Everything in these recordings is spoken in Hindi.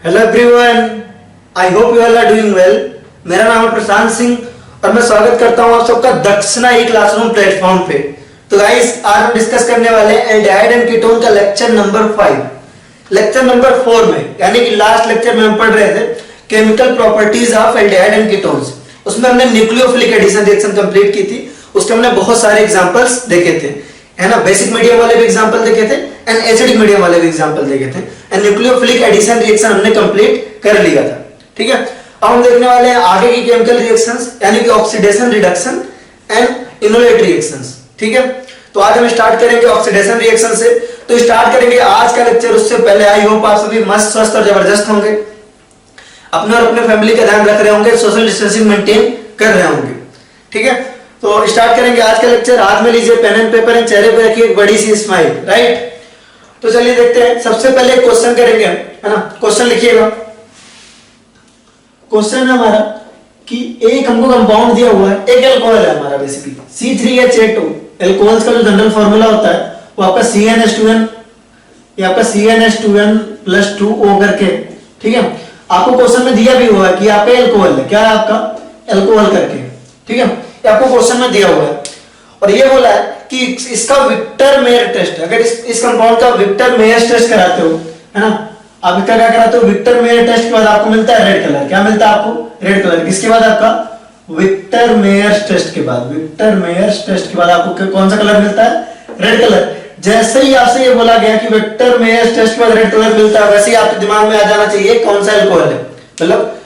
Hello everyone, I hope you all are doing well. मेरा नाम है प्रशांत सिंह और मैं स्वागत करता हूं आप सबका दक्षिणा ई क्लासरूम प्लेटफॉर्म पे। तो गाइस, आज हम डिस्कस करने वाले हैं एल्डिहाइड एंड कीटोन का लेक्चर नंबर 5। लेक्चर नंबर 4 में, यानी कि लास्ट लेक्चर में हम पढ़ रहे थे chemical properties of aldehyde and ketones. उसमें हमने न्यूक्लियोफिलिक एडिशन रिएक्शन कंप्लीट की थी। उसके हमने बहुत सारे एग्जांपल्स देखे थे, है ना। बेसिक मीडियम वाले भी एग्जांपल देखे थे एंड एसिडिक मीडियम वाले भी एग्जांपल देखे थे एंड न्यूक्लियोफिलिक एडिशन रिएक्शन हमने कंप्लीट कर लिया था। ठीक है, अब हम देखने वाले हैं आगे की केमिकल रिएक्शंस, यानी कि oxidation, reduction and enolate reactions. ठीक है, तो आज हम स्टार्ट करेंगे ऑक्सीडेशन रिएक्शन से। तो स्टार्ट करेंगे आज का लेक्चर। उससे पहले आई होप आप सभी मस्त, स्वस्थ और जबरदस्त होंगे, अपने और अपने फैमिली का ध्यान रख रहे होंगे, सोशल डिस्टेंसिंग मेंटेन कर रहे होंगे। ठीक है, तो स्टार्ट करेंगे आज का लेक्चर। हाथ में लीजिए पेन एंड पेपर एंड चेहरे पे रखिए एक बड़ी सी स्माइल, राइट। तो चलिए देखते हैं। सबसे पहले एक क्वेश्चन करेंगे, है ना। क्वेश्चन लिखिएगा। क्वेश्चन है हमारा कि एक हमको कंपाउंड दिया हुआ है, एक अल्कोहल है हमारा बेसिकली C3H8O। अल्कोहल्स का जो जनरल फार्मूला होता है वो आपका CnH2n या आपका CnH2n+2O करके। ठीक है, आपको क्वेश्चन में दिया भी हुआ है कि आपका अल्कोहल है, क्या है आपका अल्कोहल करके। ठीक है, ये आपको क्वेश्चन में दिया हुआ है और ये बोला है कि इसका विक्टर मेयर टेस्ट, अगर इस कंपाउंड का विक्टर मेयर टेस्ट कराते हो, है ना, आप इसका क्या कराते हो, विक्टर मेयर टेस्ट के बाद आपको मिलता है रेड कलर। क्या मिलता है आपको? Red colour. किसके बाद? आपका विक्टर मेयर टेस्ट के बाद। विक्टर मेयर टेस्ट के बाद आपको कौन सा कलर मिलता है? Red colour. जैसे ही आपसे ये बोला गया कि विक्टर मेयर टेस्ट के बाद रेड कलर मिलता है, वैसे ही आपके दिमाग में आ जाना चाहिए कौन सा अल्कोहल है, मतलब,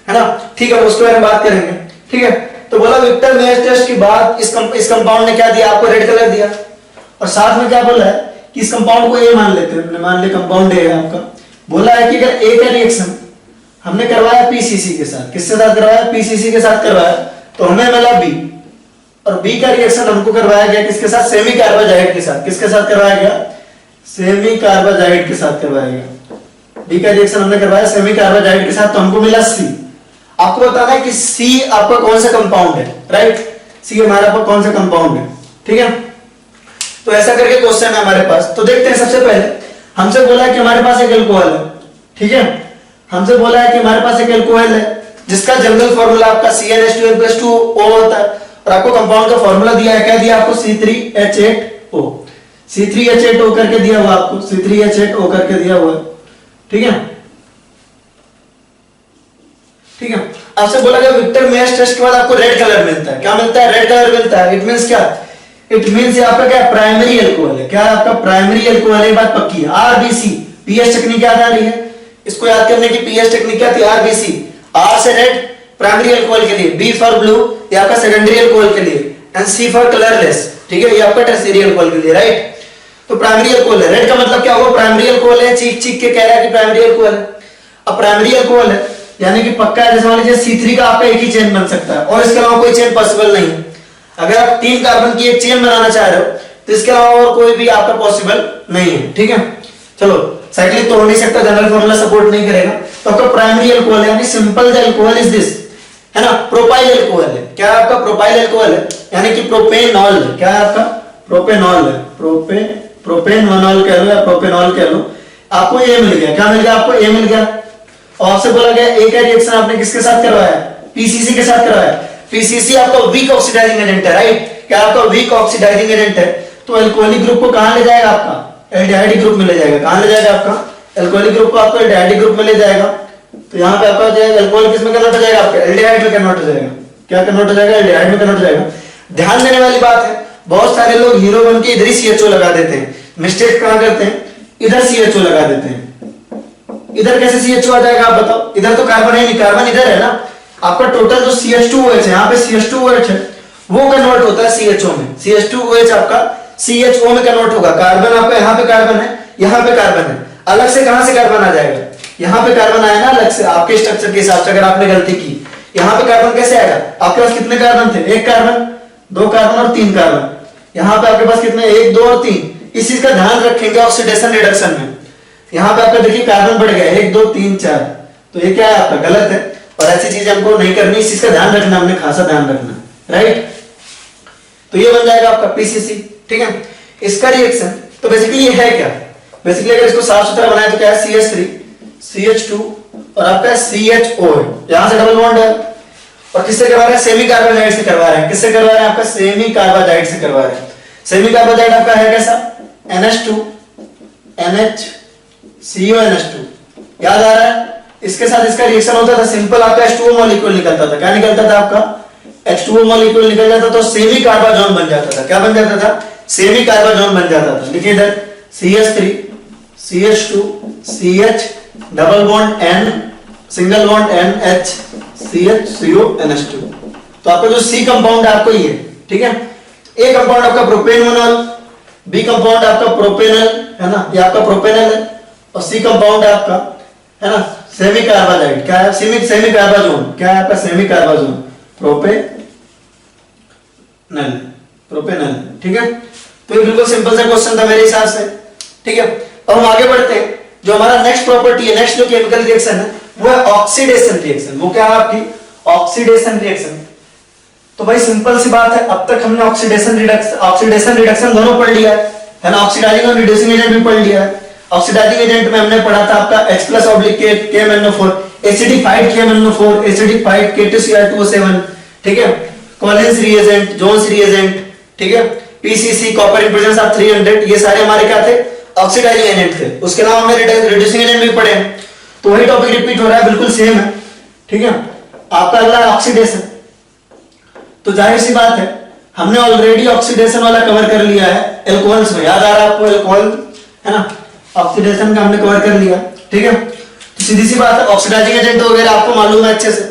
है ना। ठीक है, उसके बारे में बात करेंगे। ठीक है, तो बोला विक्टर मेयर टेस्ट के बाद इस कंपाउंड ने क्या दिया आपको? रेड कलर दिया। और साथ में क्या बोला है कि इस कंपाउंड को ए मान लेते हैं, मान ले कंपाउंड ए है आपका। बोला है कि अगर ए का रिएक्शन हमने करवाया पीसीसी के साथ, किसके साथ करवाया? पीसीसी के साथ करवाया, तो हमें मिला बी। और बी का रिएक्शन हमको करवाया गया किसके साथ? सेमी कार्बाजाइड के साथ। किसके साथ करवाया गया? सेमी कार्बाजाइड के साथ करवाया गया। बी का रिएक्शन हमने करवाया सेमी कार्बाजाइड के साथ, तो हमको मिला सी। आपको बताना है कि सी आपका कौन सा कंपाउंड है, राइट। सी हमारा आपका कौन सा कंपाउंड है। ठीक है, तो ऐसा करके क्वेश्चन है हमारे पास। तो देखते हैं। सबसे पहले हमसे बोला है कि हमारे पास एक अल्कोहल है। ठीक है, हमसे बोला है कि हमारे पास एक अल्कोहल है जिसका जनरल फार्मूला आपका CnH2n+2O होता है और आपको कंपाउंड का फार्मूला दिया है। क्या दिया आपको? C3H8O। C3H8O करके दिया हुआ आपको, C3H8O करके दिया हुआ है। ठीक है, ठीक है। आपसे बोला गया विक्टर मेयर टेस्ट के बाद आपको रेड कलर मिलता है। क्या मिलता है? रेड कलर मिलता है। इट मींस क्या? इट मींस ये आपका क्या? प्राइमरी अल्कोहल है। क्या है आपका? प्राइमरी अल्कोहल है। बात पक्की है। RBC पीएच टेक्निक याद आ रही है? इसको याद करने की पीएच टेक्निक क्या थी? RBC। R से रेड प्राइमरी अल्कोहल के लिए, B फॉर ब्लू ये आपका सेकेंडरी अल्कोहल के लिए एंड C फॉर कलरलेस। ठीक है, ये आपका टर्शियरी अल्कोहल के लिए, राइट। तो प्राइमरी अल्कोहल है। रेड का मतलब क्या हुआ? प्राइमरी अल्कोहल है। चीख चीख के कह रहा है कि प्राइमरी अल्कोहल है। अब प्राइमरी अल्कोहल है यानी कि पक्का है। जैसे मान लीजिए C3 का आपका एक ही चेन बन सकता है और इसके अलावा कोई चेन पॉसिबल नहीं है। अगर आप 3 कार्बन की एक चेन बनाना चाह रहे हो तो इसके अलावा और कोई भी आपका पॉसिबल नहीं है। ठीक है, चलो, साइक्लिक तो हो नहीं सकता, जनरल फार्मूला सपोर्ट नहीं करेगा। तो आपका प्राइमरी अल्कोहल है, यानी simple the alcohol is this, है ना। प्रोपाइल अल्कोहल है। क्या है आपका? प्रोपाइल अल्कोहल है, यानी कि प्रोपेनॉल है। क्या है आपका? प्रोपेनॉल है। प्रोपेनॉल कह लो या प्रोपेनॉल कह लो। आपको ए मिल गया। क्या मिल गया आपको? ए मिल गया। और आपसे बोला गया ए का रिएक्शन आपने किसके साथ करवाया? पीसीसी के साथ करवाया। पीसीसी आपका वीक ऑक्सीडाइजिंग एजेंट है, राइट। क्या आपका? वीक ऑक्सीडाइजिंग एजेंट है। तो अल्कोहलिक ग्रुप को कहां ले जाएगा? आपका एल्डिहाइड ग्रुप में ले जाएगा। कहां ले जाएगा? आपका अल्कोहलिक ग्रुप को आपको एल्डिहाइड ग्रुप में ले जाएगा। तो यहां पे आपका जो अल्कोहल किस में कन्वर्ट हो जाएगा? आपका एल्डिहाइड में कन्वर्ट हो जाएगा। क्या कन्वर्ट हो जाएगा? एल्डिहाइड में कन्वर्ट हो जाएगा। ध्यान देने वाली बात है, बहुत सारे लोग हीरो बन के इधर ही CHO लगा देते हैं। मिस्टेक कहां करते हैं? इधर CHO लगा देते हैं। इधर कैसे CHO आ जाएगा आप बताओ? इधर तो कार्बन है नहीं, कार्बन इधर है ना। आपका टोटल जो CH2OH है, यहाँ पे CH2OH है, वो कन्वर्ट होता है CHO में। CH2OH आपका CHO में कन्वर्ट होगा। कार्बन आपका यहाँ पे कार्बन है, यहाँ पे कार्बन है। अलग से कहां से कार्बन आ जाएगा? यहाँ पे कार्बन आया ना अलग से, आपके स्ट्रक्चर के हिसाब से। अगर आपने गलती की, यहाँ पे कार्बन कैसे आएगा? आपके पास कितने कार्बन थे? 1 कार्बन, 2 कार्बन और 3 कार्बन। यहाँ पे आपके पास कितने? 1, 2 और 3। इस चीज का ध्यान रखेंगे ऑक्सीडेशन रिडक्शन में। यहाँ पे आपका देखिए कार्बन बढ़ गया 1, 2, 3, 4। तो ये क्या है आपका? गलत है और ऐसी चीजें हमको नहीं करनी। इस चीज का ध्यान रखना, हमने खासा ध्यान रखना, राइट। तो ये बन जाएगा आपका पीसीसी। ठीक है, इसका रिएक्शन तो बेसिकली ये है क्या? बेसिकली अगर इसको साफ सुथरा बनाए तो क्या है? CH2 और आपका CHO है, यहां से डबल बॉन्ड है और किससे करवा रहे हैं, सेमी कार्बोनाइड से करवा रहे हैं। किससे करवा रहे हैं, आपका सेमी कार्बोनाइड से करवा रहे हैं। सेमी कार्बोनाइड आपका है कैसा, NH2 NHCO NH2, याद आ रहा है। इसके साथ इसका रिएक्शन होता था, सिंपल आपका H2O मॉलिक्यूल निकलता था। क्या निकलता था, आपका H2O मॉलिक्यूल निकल जाता तो सेमी कार्बाजोन बन जाता था। क्या बन जाता था, सेमी कार्बाजोन बन जाता था। लिखिए इधर CH3 CH2 CH double bond N single bond NH CHCO NH2। तो आपका जो C कंपाउंड है आपको ये, ठीक है। A कंपाउंड आपका प्रोपेनोनॉल, B कंपाउंड आपका प्रोपेनल है ना, ये आपका प्रोपेनल है और C कंपाउंड है आपका, है ना, सेमी कार्बाइड। क्या है, सेमी कार्बाजोन। क्या है आपका, सेमी कार्बाजोन, प्रोपेनल, प्रोपेनल, ठीक है। तो ये बिल्कुल सिंपल सा क्वेश्चन था मेरे हिसाब से, ठीक है। अब हम आगे बढ़ते हैं। जो हमारा नेक्स्ट प्रॉपर्टी है, नेक्स्ट जो केमिकल रिएक्शन है वो है ऑक्सीडेशन रिएक्शन। वो क्या है आपकी, ऑक्सीडेशन रिएक्शन। तो भाई सिंपल सी बात है, अब तक हमने ऑक्सीडेशन रिडक्शन दोनों पढ़ लिया है ना। ऑक्सीडाइजिंग और रिड्यूसिंग एजेंट भी पढ़ लिया है। ऑक्सीडाइजिंग एजेंट में हमने पढ़ा था आपका H+K KMnO4, acidified KMnO4, acidified K2Cr2O7, ठीक है। कॉलिंस रिएजेंट, जोन्स रिएजेंट, ठीक है। PCC copper in presence of 300, ये सारे हमारे क्या थे, ऑक्सीडाइजिंग एजेंट थे। उसके अलावा हमने रिड्यूसिंग एजेंट भी पढ़े। तो वही टॉपिक रिपीट हो रहा है, बिल्कुल सेम है, ठीक है। आपका अगला है ऑक्सीडेशन। तो जाहिर सी बात है, हमने ऑलरेडी ऑक्सीडेशन वाला कवर कर लिया है एल्कोहल्स में, याद आ रहा है आपको, एल्कोहल है ना, ऑक्सीडेशन का हमने कवर कर लिया, ठीक है। तो सीधी सी बात है, ऑक्सीडाइजिंग एजेंट वगैरह आपको मालूम है अच्छे से।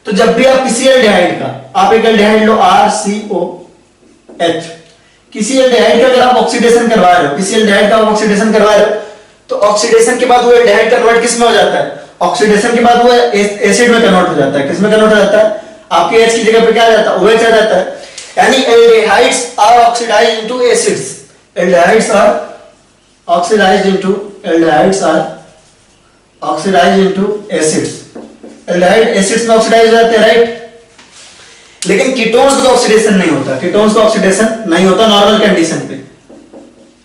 तो जब भी आप किसी एल्डिहाइड का, आप एक एल्डिहाइड लो RCOH, किसी एल्डिहाइड का अगर आप ऑक्सीडेशन करवा रहे हो, किसी एल्डिहाइड का आप ऑक्सीडेशन करवा रहे हो, तो ऑक्सीडेशन के बाद वो एल्डिहाइड कन्वर्ट किस में हो जाता है, ऑक्सीडेशन के बाद वो एसिड में कन्वर्ट हो जाता है। किस में कन्वर्ट हो जाता है, आपके H की जगह पे क्या आ जाता है, OH आ जाता है। यानी aldehydes are oxidized into acids, aldehydes are oxidized into acids. Aldehyde acids में ऑक्सीडाइज हो जाते हैं, राइट। लेकिन कीटोन्स का ऑक्सीडेशन नहीं होता, कीटोन्स का ऑक्सीडेशन नहीं होता नॉर्मल कंडीशन पे।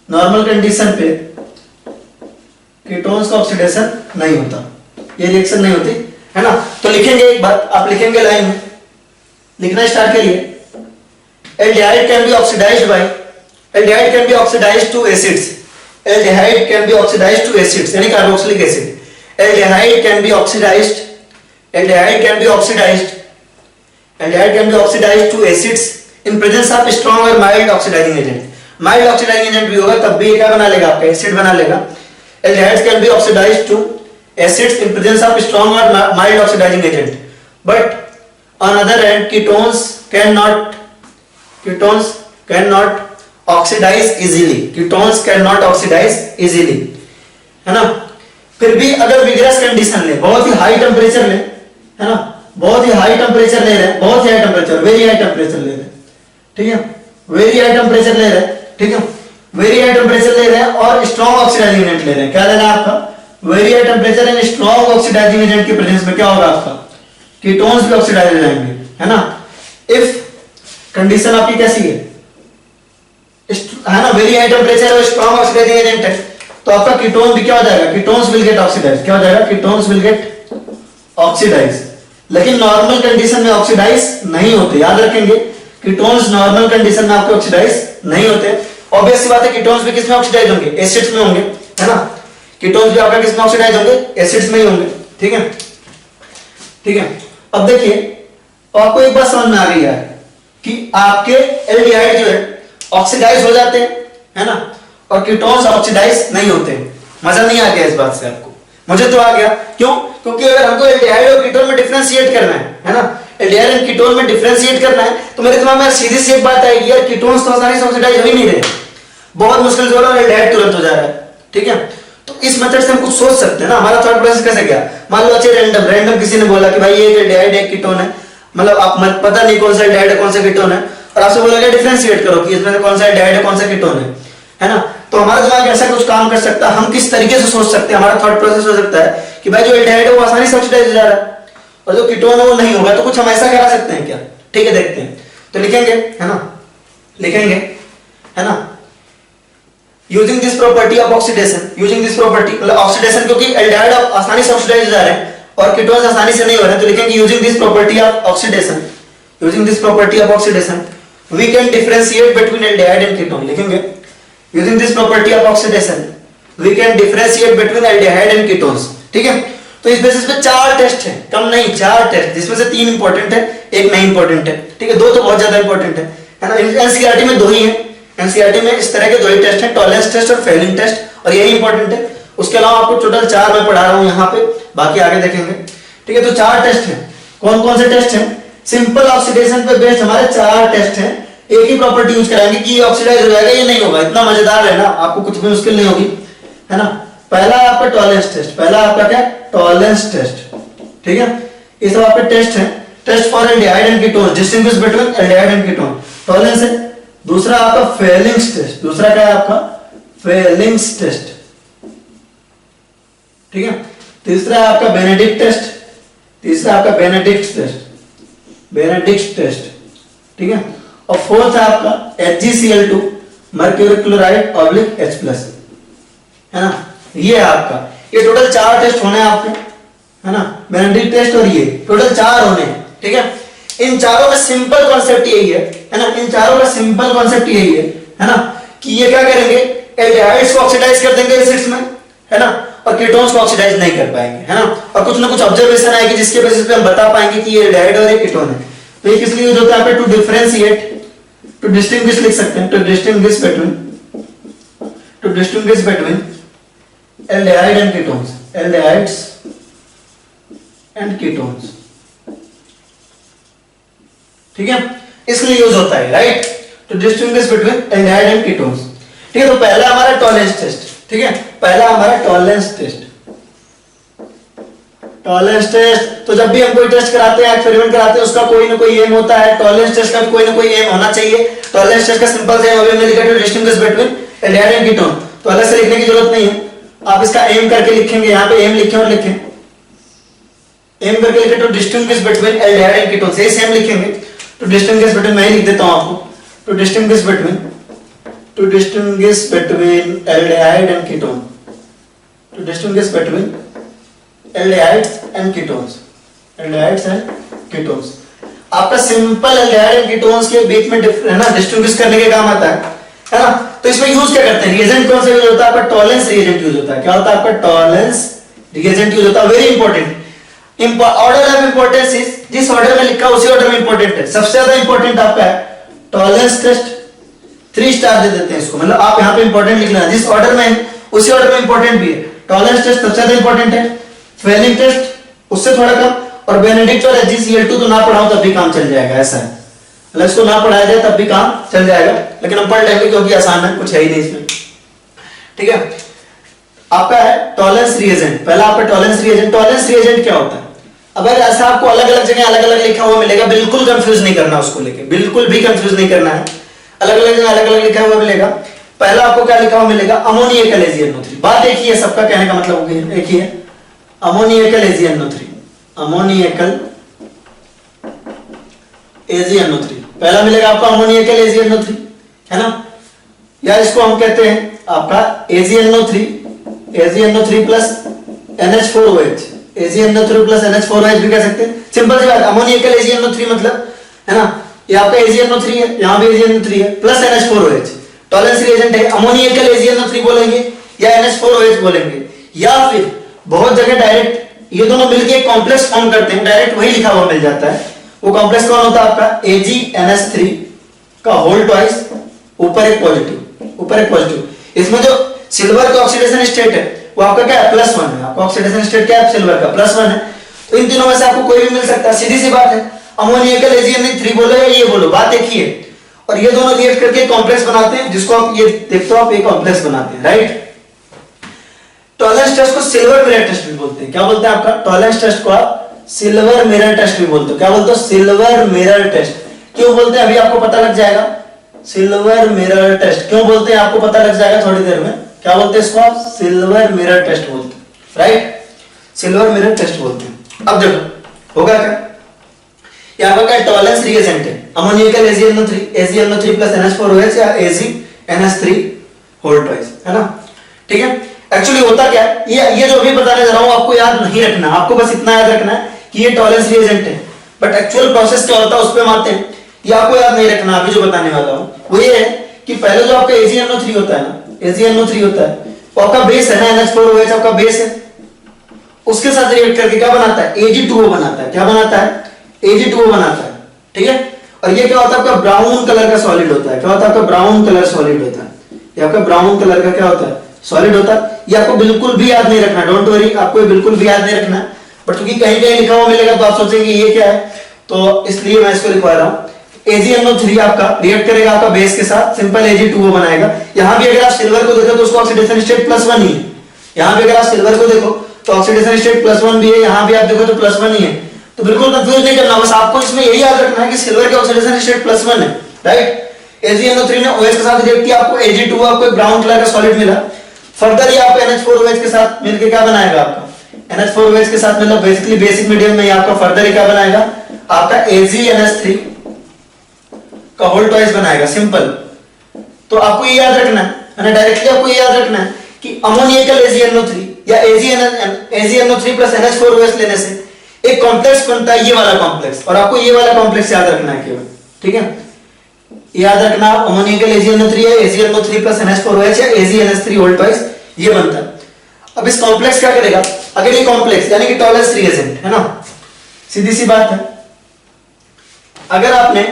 नॉर्मल कंडीशन पे कीटोन्स का ऑक्सीडेशन नहीं होता, ये रिएक्शन नहीं होती, है ना। तो लिखेंगे एक बात, आप लिखेंगे लाइन में, लिखना स्टार्ट करिए। Aldehyde can be oxidised by, aldehyde can be oxidised to acids, aldehyde can be oxidised to acids यानी carboxylic acid. Aldehyde can be oxidised, aldehyde can be oxidised, aldehyde can be oxidised to acids in presence of strong और mild oxidising agent. Mild oxidising agent भी होगा तब भी क्या बना लेगा, आपका एसिड बना लेगा। Aldehydes can be oxidised to acids in presence of strong or mild oxidizing agent, but on other hand ketones cannot oxidize easily, ketones cannot oxidize easily, है ना। फिर भी अगर विगरस कंडीशन ले, बहुत ही हाई टेम्परेचर ले, है ना, बहुत ही हाई टेम्परेचर ले रहे हैं, बहुत ही high temperature, very high temperature ले रहे हैं, ठीक है, वेरी हाई टेम्परेचर ले रहे हैं, ठीक है, वेरी हाई टेम्परेचर ले रहे हैं और स्ट्रॉन्ग ऑक्सीडाइजिंग एजेंट ले रहे हैं। क्या ले रहे हैं आपका, very high temperature and strong oxidizing agent के प्रेजेंस में क्या होगा, आपका कीटोन्स भी ऑक्सीडाइज हो जाएंगे, है ना। इफ कंडीशन आपकी कैसी है ना, वेरी हाई टेम्परेचर और स्ट्रॉन्ग ऑक्सीडाइजिंग एजेंट है, तो आपका कीटोन भी क्या हो जाएगा, कीटोन्स विल गेट ऑक्सीडाइज। क्या हो जाएगा, कीटोन्स विल गेट ऑक्सीडाइज। लेकिन नॉर्मल कंडीशन में ऑक्सीडाइज नहीं होते, याद रखेंगे, कीटोन्स नॉर्मल कंडीशन में आपके ऑक्सीडाइज नहीं होते। ऑब्वियस सी बात है, कीटोन्स भी किस में ऑक्सीडाइज होंगे, एसिड्स में होंगे, है ना। कीटोन्स भी आपका किस में ऑक्सीडाइज होंगे, एसिड्स में ही होंगे, ठीक है, ठीक है। अब देखिए, आपको एक बात समझ में आ गई है कि आपके एल्डिहाइड जो है ऑक्सीडाइज हो जाते हैं, है ना, और कीटोन्स ऑक्सीडाइज नहीं होते। मजा नहीं आ गया इस बात से आपको, मुझे तो आ गया। क्यों, क्योंकि अगर हमको एल्डिहाइड और कीटोन में डिफरेंशिएट करना है ना, एल्डिहाइड और कीटोन में डिफरेंशिएट करना है, तो मेरे दिमाग में सीधी सी एक बात आएगी, यार कीटोन्स तो आसानी से ऑक्सीडाइज हो ही नहीं रहे, बहुत मुश्किल से हो रहा है, एल्डिहाइड तुरंत हो जा रहा है, ठीक है। तो इस मेथड से हम कुछ सोच सकते हैं ना, हमारा थॉट प्रोसेस कैसे क्या, मान लो अच्छे रैंडम किसी ने बोला कि भाई ये एल्डिहाइड एक कीटोन है, मतलब आप पता नहीं कौन सा एल्डिहाइड है कौन सा कीटोन है, और आपसे बोला गया डिफरेंशिएट करो कि इसमें कौन सा एल्डिहाइड है कौन सा कीटोन है ना। तो हमारा दिमाग ऐसा कुछ काम कर सकता है, हम किस तरीके से सोच सकते हैं, हमारा थॉट प्रोसेस हो सकता है कि भाई जो एल्डिहाइड है वो आसानी से ऑक्सीडाइज हो जा रहा है और जो कीटोन है वो नहीं होगा, तो कुछ हम ऐसा करा सकते हैं क्या, ठीक है, देखते हैं। तो लिखेंगे, है ना, लिखेंगे, है ना, using this property of oxidation, using this property मतलब ऑक्सीडेशन, क्योंकि एल्डिहाइड आसानी से ऑक्सीडाइज हो जा रहे हैं और कीटोन्स आसानी से नहीं हो रहे हैं, तो लिखेंगे using this property of oxidation, using this property of oxidation we can differentiate between aldehyde and ketone, लिखेंगे using this property of oxidation we can differentiate between aldehyde and ketones. ठीक है, तो इस बेसिस पे 4 टेस्ट है, कम नहीं 4 टेस्ट, जिसमें से 3 इंपॉर्टेंट है, एक नहीं इंपॉर्टेंट है। ठीक है, 2 तो बहुत ज्यादा इंपॉर्टेंट है ना। एनसीईआरटी में 2 ही है, एनसीईआरटी में इस तरह के 2 ही टेस्ट हैं, टॉलरेंस टेस्ट और फेलिंग टेस्ट, और यही इंपॉर्टेंट है। उसके अलावा आपको टोटल 4 मैं पढ़ा रहा हूं यहाँ पे, बाकी आगे देखेंगे। ठीक है, तो 4 टेस्ट हैं। कौन कौन से टेस्ट हैं? सिंपल ऑक्सीडेशन पे बेस्ड हमारे 4 टेस्ट हैं। एक ही प्रॉपर्टी यूज कराएंगे कि ये ऑक्सीडाइज हो जाएगा ये नहीं होगा, इतना मजेदार है ना, आपको कुछ भी मुश्किल नहीं होगी, है ना। पहला आपका टॉलरेंस टेस्ट, पहला आपका क्या टॉलरेंस टेस्ट। ठीक है, ये सब आपके टेस्ट हैं। Test for aldehyde and ketone, distinguish between aldehyde and ketone, Tollens है। दूसरा आपका फेलिंग्स टेस्ट, दूसरा क्या है आपका फेलिंग्स टेस्ट। ठीक है, तीसरा है आपका बेनेडिक्ट टेस्ट, तीसरा आपका बेनेडिक्ट टेस्ट, बेनेडिक्ट टेस्ट। ठीक है, और फोर्थ है आपका HgCl2 mercury chloride oblique H+, है ना। ये है आपका, ये टोटल 4 टेस्ट होने हैं आपके, है ना, बेनेडिक्ट टेस्ट और ये टोटल 4 होने हैं। ठीक है, इन चारों का सिंपल कॉन्सेप्ट यही है ना, इन चारों का सिंपल कॉन्सेप्ट यही है ना, कि ये क्या करेंगे एल्डिहाइड्स को ऑक्सीडाइज कर देंगे एसिड्स में, है ना, और कीटोन्स को ऑक्सीडाइज नहीं कर पाएंगे, है ना। और कुछ ना कुछ ऑब्जर्वेशन आएगी जिसके बेसिस पे हम बता पाएंगे कि ये एल्डिहाइड और ये कीटोन है। तो ये किस लिए यूज होता है पे टू डिफरेंशिएट, टू डिस्टिंग्विश लिख सकते हैं, to distinguish between aldehyde and ketones, aldehydes and ketones. ठीक है, इसलिए यूज होता है, right, to distinguish between aldehyde and ketones. ठीक है, तो पहला हमारा टॉलरेंस टेस्ट। ठीक है, पहला हमारा टॉलरेंस टेस्ट, टॉलरेंस टेस्ट। तो जब भी हम कोई टेस्ट कराते हैं, एक्सपेरिमेंट कराते हैं, उसका कोई ना कोई एम होता है, टॉलरेंस टेस्ट का भी कोई ना कोई एम होना चाहिए। टॉलरेंस टेस्ट का सिंपल से एम अभी हमने लिखा to distinguish between aldehyde and ketone, तो अलग से लिखने की जरूरत नहीं है, आप इसका एम करके लिखेंगे, यहाँ पे एम लिखें और लिखें, एम करके लिखें to distinguish between aldehyde and ketone, से सेम लिखेंगे टू डिस्टिंग्विश बिटवीन, मैं ही लिख देता हूं आपको, to distinguish between aldehyde and ketone, to distinguish between aldehydes and ketones, aldehydes and ketones. आपका सिंपल एल्डिहाइड एंड कीटोन्स के बीच में है ना डिस्टिंग्विश करने के काम आता है ना। तो इसमें यूज क्या करते हैं, रिएजेंट कौन सा यूज होता है आपका टॉलरेंस रिएजेंट यूज होता है। क्या होता है आपका टॉलरेंस रिएजेंट यूज होता है, very important. Order of importance is, जिस ऑर्डर में लिखा उसी ऑर्डर में इंपॉर्टेंट है। सबसे ज्यादा इंपॉर्टेंट आपका है टॉलरेंस टेस्ट, 3 स्टार दे देते हैं इसको, मतलब आप यहाँ पे इंपॉर्टेंट लिख लेना, जिस ऑर्डर में है उसी ऑर्डर में इंपॉर्टेंट भी है। टॉलरेंस टेस्ट सबसे ज्यादा इंपॉर्टेंट है, फेलिंग टेस्ट उससे थोड़ा कम, और बेनेडिक्ट और HgCl2 तो ना पढ़ाऊं तब भी काम चल जाएगा, ऐसा है, मतलब इसको ना पढ़ाया जाए तब भी काम चल जाएगा, लेकिन हम पढ़ लेंगे क्योंकि आसान है, कुछ है ही नहीं इसमें। ठीक है, आपका है टॉलरेंस रिएजेंट, पहला आपका टॉलरेंस रिएजेंट। टॉलरेंस रिएजेंट क्या होता है, अगर ऐसा आपको अलग अलग जगह अलग अलग लिखा हुआ मिलेगा, बिल्कुल कंफ्यूज नहीं करना उसको लेके, बिल्कुल भी कंफ्यूज नहीं करना है, अलग अलग जगह अलग अलग लिखा हुआ मिलेगा। पहला आपको क्या लिखा हुआ मिलेगा, अमोनियकल AgNO3, बात एक ही है, सबका कहने का मतलब एक ही है, अमोनियकल AgNO3, अमोनियकल AgNO3 पहला मिलेगा आपका अमोनियकल AgNO3, है ना, या इसको हम कहते हैं आपका AgNO3 plus NH4OH, AgNO3 plus NH4OH भी कह सकते हैं, सिंपल सी बात। अमोनियकल AgNO3 मतलब, है ना, ये आपका AgNO3 है, यहाँ भी AgNO3 है प्लस NH4OH, टॉलरेंस रिएजेंट है। अमोनियकल AgNO3 बोलेंगे या NH4OH बोलेंगे, या फिर बहुत जगह डायरेक्ट ये दोनों मिलके एक कॉम्प्लेक्स फॉर्म करते हैं, डायरेक्ट वही लिखा हुआ मिल जाता है। वो कॉम्प्लेक्स कौन होता है आपका AgNH3 का होल ट्वाइस, ऊपर एक पॉजिटिव। इसमें जो सिल्वर का ऑक्सीडेशन स्टेट है वो आपका क्या है, +1 है, आपका ऑक्सीडेशन स्टेट क्या है, सिल्वर का +1 है। तो इन तीनों में से आपको कोई भी मिल सकता है, सीधी सी बात है। अमोनियकल AgNH3 बोलो या ये बोलो, बात एक ही है, और ये दोनों रिएक्ट करके कॉम्प्लेक्स बनाते हैं, जिसको आप ये देखते हो, आप एक कॉम्प्लेक्स बनाते हैं, राइट। टॉलरेंस टेस्ट को सिल्वर मिरर टेस्ट भी बोलते हैं। क्या बोलते हैं आपका, टॉलरेंस टेस्ट को आप सिल्वर मिरर टेस्ट भी बोलते हो। क्या बोलते हो, सिल्वर मिरर टेस्ट। क्यों बोलते हैं अभी आपको पता लग जाएगा, सिल्वर मिरर टेस्ट क्यों बोलते हैं आपको पता लग जाएगा थोड़ी देर में। क्या बोलते हैं इसको आप, सिल्वर मिरर टेस्ट बोलते हैं, राइट, सिल्वर मिरर टेस्ट बोलते हैं। अब देखो होगा क्या, यहाँ पर क्या टॉलरेंस रिएजेंट है, अमोनियकल AgNO3 प्लस NH4OH या AgNH3 होल ट्वाइस, है ना, ठीक है। एक्चुअली होता क्या है, ये जो अभी बताने जा रहा हूं आपको याद नहीं रखना, आपको बस इतना याद रखना है कि ये टॉलेंस रिएजेंट है, बट एक्चुअल प्रोसेस क्या होता है उस पे हम आते हैं, ये आपको याद नहीं रखना। अभी जो बताने वाला हूं वो ये है कि पहले जो आपका AgNO3 होता है ना, AgNO3 होता है, वो आपका बेस है ना, NH4OH आपका बेस है, उसके साथ रिएक्ट करके क्या बनाता है, Ag2O बनाता है। क्या बनाता है, Ag2O बनाता है, ठीक है। और ये क्या होता है, आपका ब्राउन कलर का सॉलिड होता है। क्या होता है, आपका ब्राउन कलर सॉलिड होता है, ये आपका ब्राउन कलर का क्या होता है, सॉलिड होता है। ये आपको बिल्कुल भी याद नहीं रखना, डोंट वरी, आपको ये बिल्कुल भी याद नहीं रखना, बट क्योंकि कहीं कहीं लिखा हुआ मिलेगा तो आप सोचेंगे ये क्या है, तो इसलिए मैं इसको लिखवा रहा हूं। AgNO3 आपका रिएक्ट करेगा आपका बेस के साथ, सिंपल Ag2O बनाएगा। यहां भी अगर आप सिल्वर को देखो तो उसको ऑक्सीडेशन स्टेट +1 ही है। यहां भी अगर आप सिल्वर को देखो तो ऑक्सीडेशन स्टेट +1 भी है, यहां भी आप देखो तो +1 ही है, तो बिल्कुल कंफ्यूज नहीं करना, बस आपको इसमें यही याद रखना है कि सिल्वर के ऑक्सीडेशन स्टेट +1 है, राइट। AgNO3 ने OH के साथ रिएक्ट किया, आपको Ag2O आपको एक ब्राउन कलर का सॉलिड मिला। फर्दर ये आपको NH4OH के साथ मिलके क्या बनाएगा, आपका NH4OH के साथ मतलब बेसिकली बेसिक मीडियम में आपका फर्दर क्या बनाएगा, आपका AgNH3 का होल ट्वाइस बनाएगा, सिंपल। तो आपको ये याद रखना है ना, डायरेक्टली आपको ये याद रखना है कि अमोनियकल AgNO3 या AgNO3 प्लस NH4OH लेने से एक कॉम्प्लेक्स बनता है, ये वाला कॉम्प्लेक्स, और आपको ये वाला कॉम्प्लेक्स याद रखना है केवल, ठीक है। याद रखना अमोनियकल AgNO3 है, AgNO3 प्लस NH4OH या AgNH3 होल ट्वाइस ये बनता है। अब इस कॉम्प्लेक्स क्या करेगा, अगर ये कॉम्प्लेक्स यानी कि टॉलेंस रिएजेंट है ना, सीधी सी बात है, अगर आपने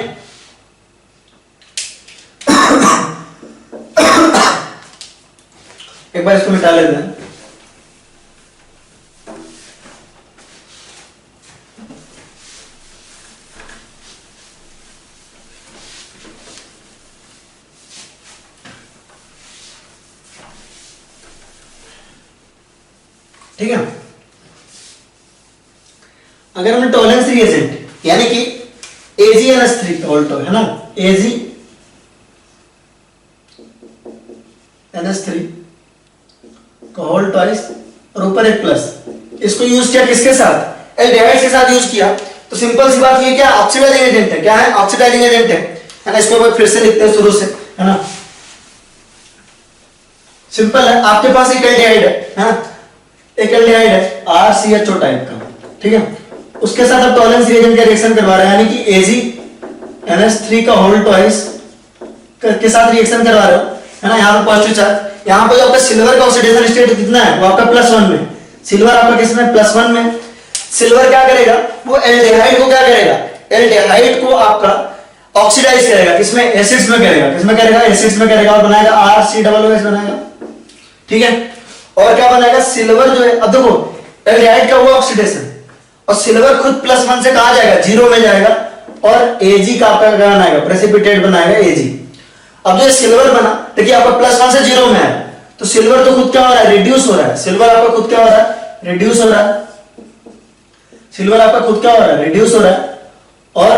एक बार इसको मिटा लेते हैं, ठीक है। अगर हमने टॉलेंस रिएजेंट यानी कि AgNH3 ऑल्टो है ना, AgNH3 का होल ट्वाइस और ऊपर एक प्लस, इसको यूज किया किसके साथ, एल्डिहाइड के साथ यूज किया, तो सिंपल सी बात ये क्या ऑक्सीडाइजिंग एजेंट है, क्या है ऑक्सीडाइजिंग एजेंट है ना। इसको फिर से लिखते हैं शुरू से, है ना, सिंपल है। आपके पास एक एल्डिहाइड है ना, एक एल्डिहाइड है RCHO टाइप का, ठीक है, उसके साथ आप टॉलेंस रिएजेंट का रिएक्शन करवा रहे हैं, यानी कि AgNH3 का होल ट्वाइस के साथ रिएक्शन करवा रहे हो, है ना। यहाँ पे पॉजिटिव चार्ज, यहाँ पे आपका सिल्वर का ऑक्सीडेशन स्टेट कितना है, वो आपका +1 में, सिल्वर आपका किसमें, +1 में। सिल्वर क्या करेगा, वो एल्डिहाइड को क्या करेगा, एल्डिहाइड को आपका ऑक्सीडाइज करेगा, किसमें, एसिड्स में करेगा, किसमें करेगा, एसिड्स में करेगा, और बनाएगा RCOOH बनाएगा, ठीक है। और क्या बनाएगा, सिल्वर जो है, अब देखो एल्डिहाइड का हुआ ऑक्सीडेशन और सिल्वर खुद +1 से कहां जाएगा, 0 में जाएगा, और Ag का आपका क्या बनाएगा, प्रेसिपिटेट बनाएगा Ag। अब जो सिल्वर बना, देखिए आपका +1 से 0 में है, तो सिल्वर तो खुद क्या हो रहा है, रिड्यूस हो रहा है, सिल्वर आपका खुद क्या हो रहा है, रिड्यूस हो रहा है, सिल्वर आपका खुद क्या हो रहा है, रिड्यूस हो रहा है, और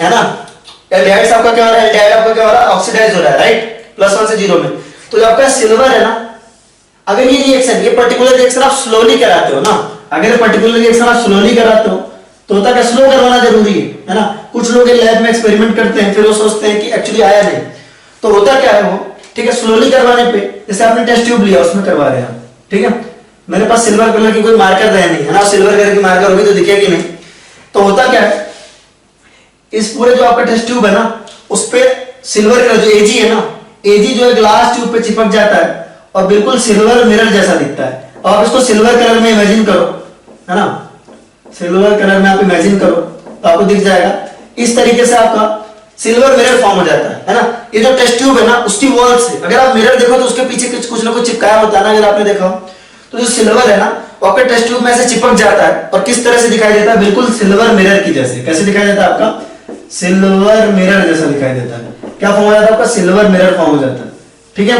है ना, एल्डिहाइड आपका क्या हो रहा है, एल्डिहाइड आपका क्या हो रहा है, ऑक्सीडाइज हो रहा है, राइट, +1 से 0 में। तो जो आपका सिल्वर है ना, अगर ये रिएक्शन, ये पर्टिकुलर रिएक्शन आप स्लोली कराते हो ना, अगर पर्टिकुलर रिएक्शन आप स्लोली कराते हो तो होता क्या, स्लो करवाना जरूरी है ना। कुछ लोग लैब में एक्सपेरिमेंट करते हैं, फिर वो सोचते हैं कि एक्चुअली आया नहीं, तो होता क्या है वो, ठीक है, स्लोली करवाने पे, जैसे आपने टेस्ट ट्यूब लिया उसमें करवा रहे हैं, ठीक है, मेरे पास सिल्वर कलर की कोई मार्कर है नहीं, है ना, सिल्वर कलर की मार्कर होगी तो दिखेगी नहीं, तो होता क्या है, इस पूरे जो आपका टेस्ट ट्यूब है ना, उस पे सिल्वर कलर जो Ag है ना, Ag जो है ग्लास ट्यूब पे चिपक जाता है और बिल्कुल सिल्वर मिरर जैसा दिखता है। और आप इसको सिल्वर कलर में इमेजिन करो, है ना, सिल्वर कलर में आप इमेजिन करो तो आपको दिख जाएगा इस तरीके से आपका सिल्वर मिरर फॉर्म हो जाता है ना। ये जो टेस्ट ट्यूब है ना, उसकी वॉल से अगर आप मिरर देखो तो उसके पीछे कुछ ना कुछ चिपकाया होता है ना, अगर आपने देखा हो तो जो सिल्वर है ना वो आपके टेस्ट ट्यूब में से चिपक जाता है और किस तरह से दिखाई देता है, बिल्कुल सिल्वर मिरर की जैसे। कैसे दिखाई देता है आपका, सिल्वर मिरर जैसा दिखाई देता है। क्या फॉर्म हो जाता है आपका, सिल्वर मिरर फॉर्म हो जाता है, ठीक है।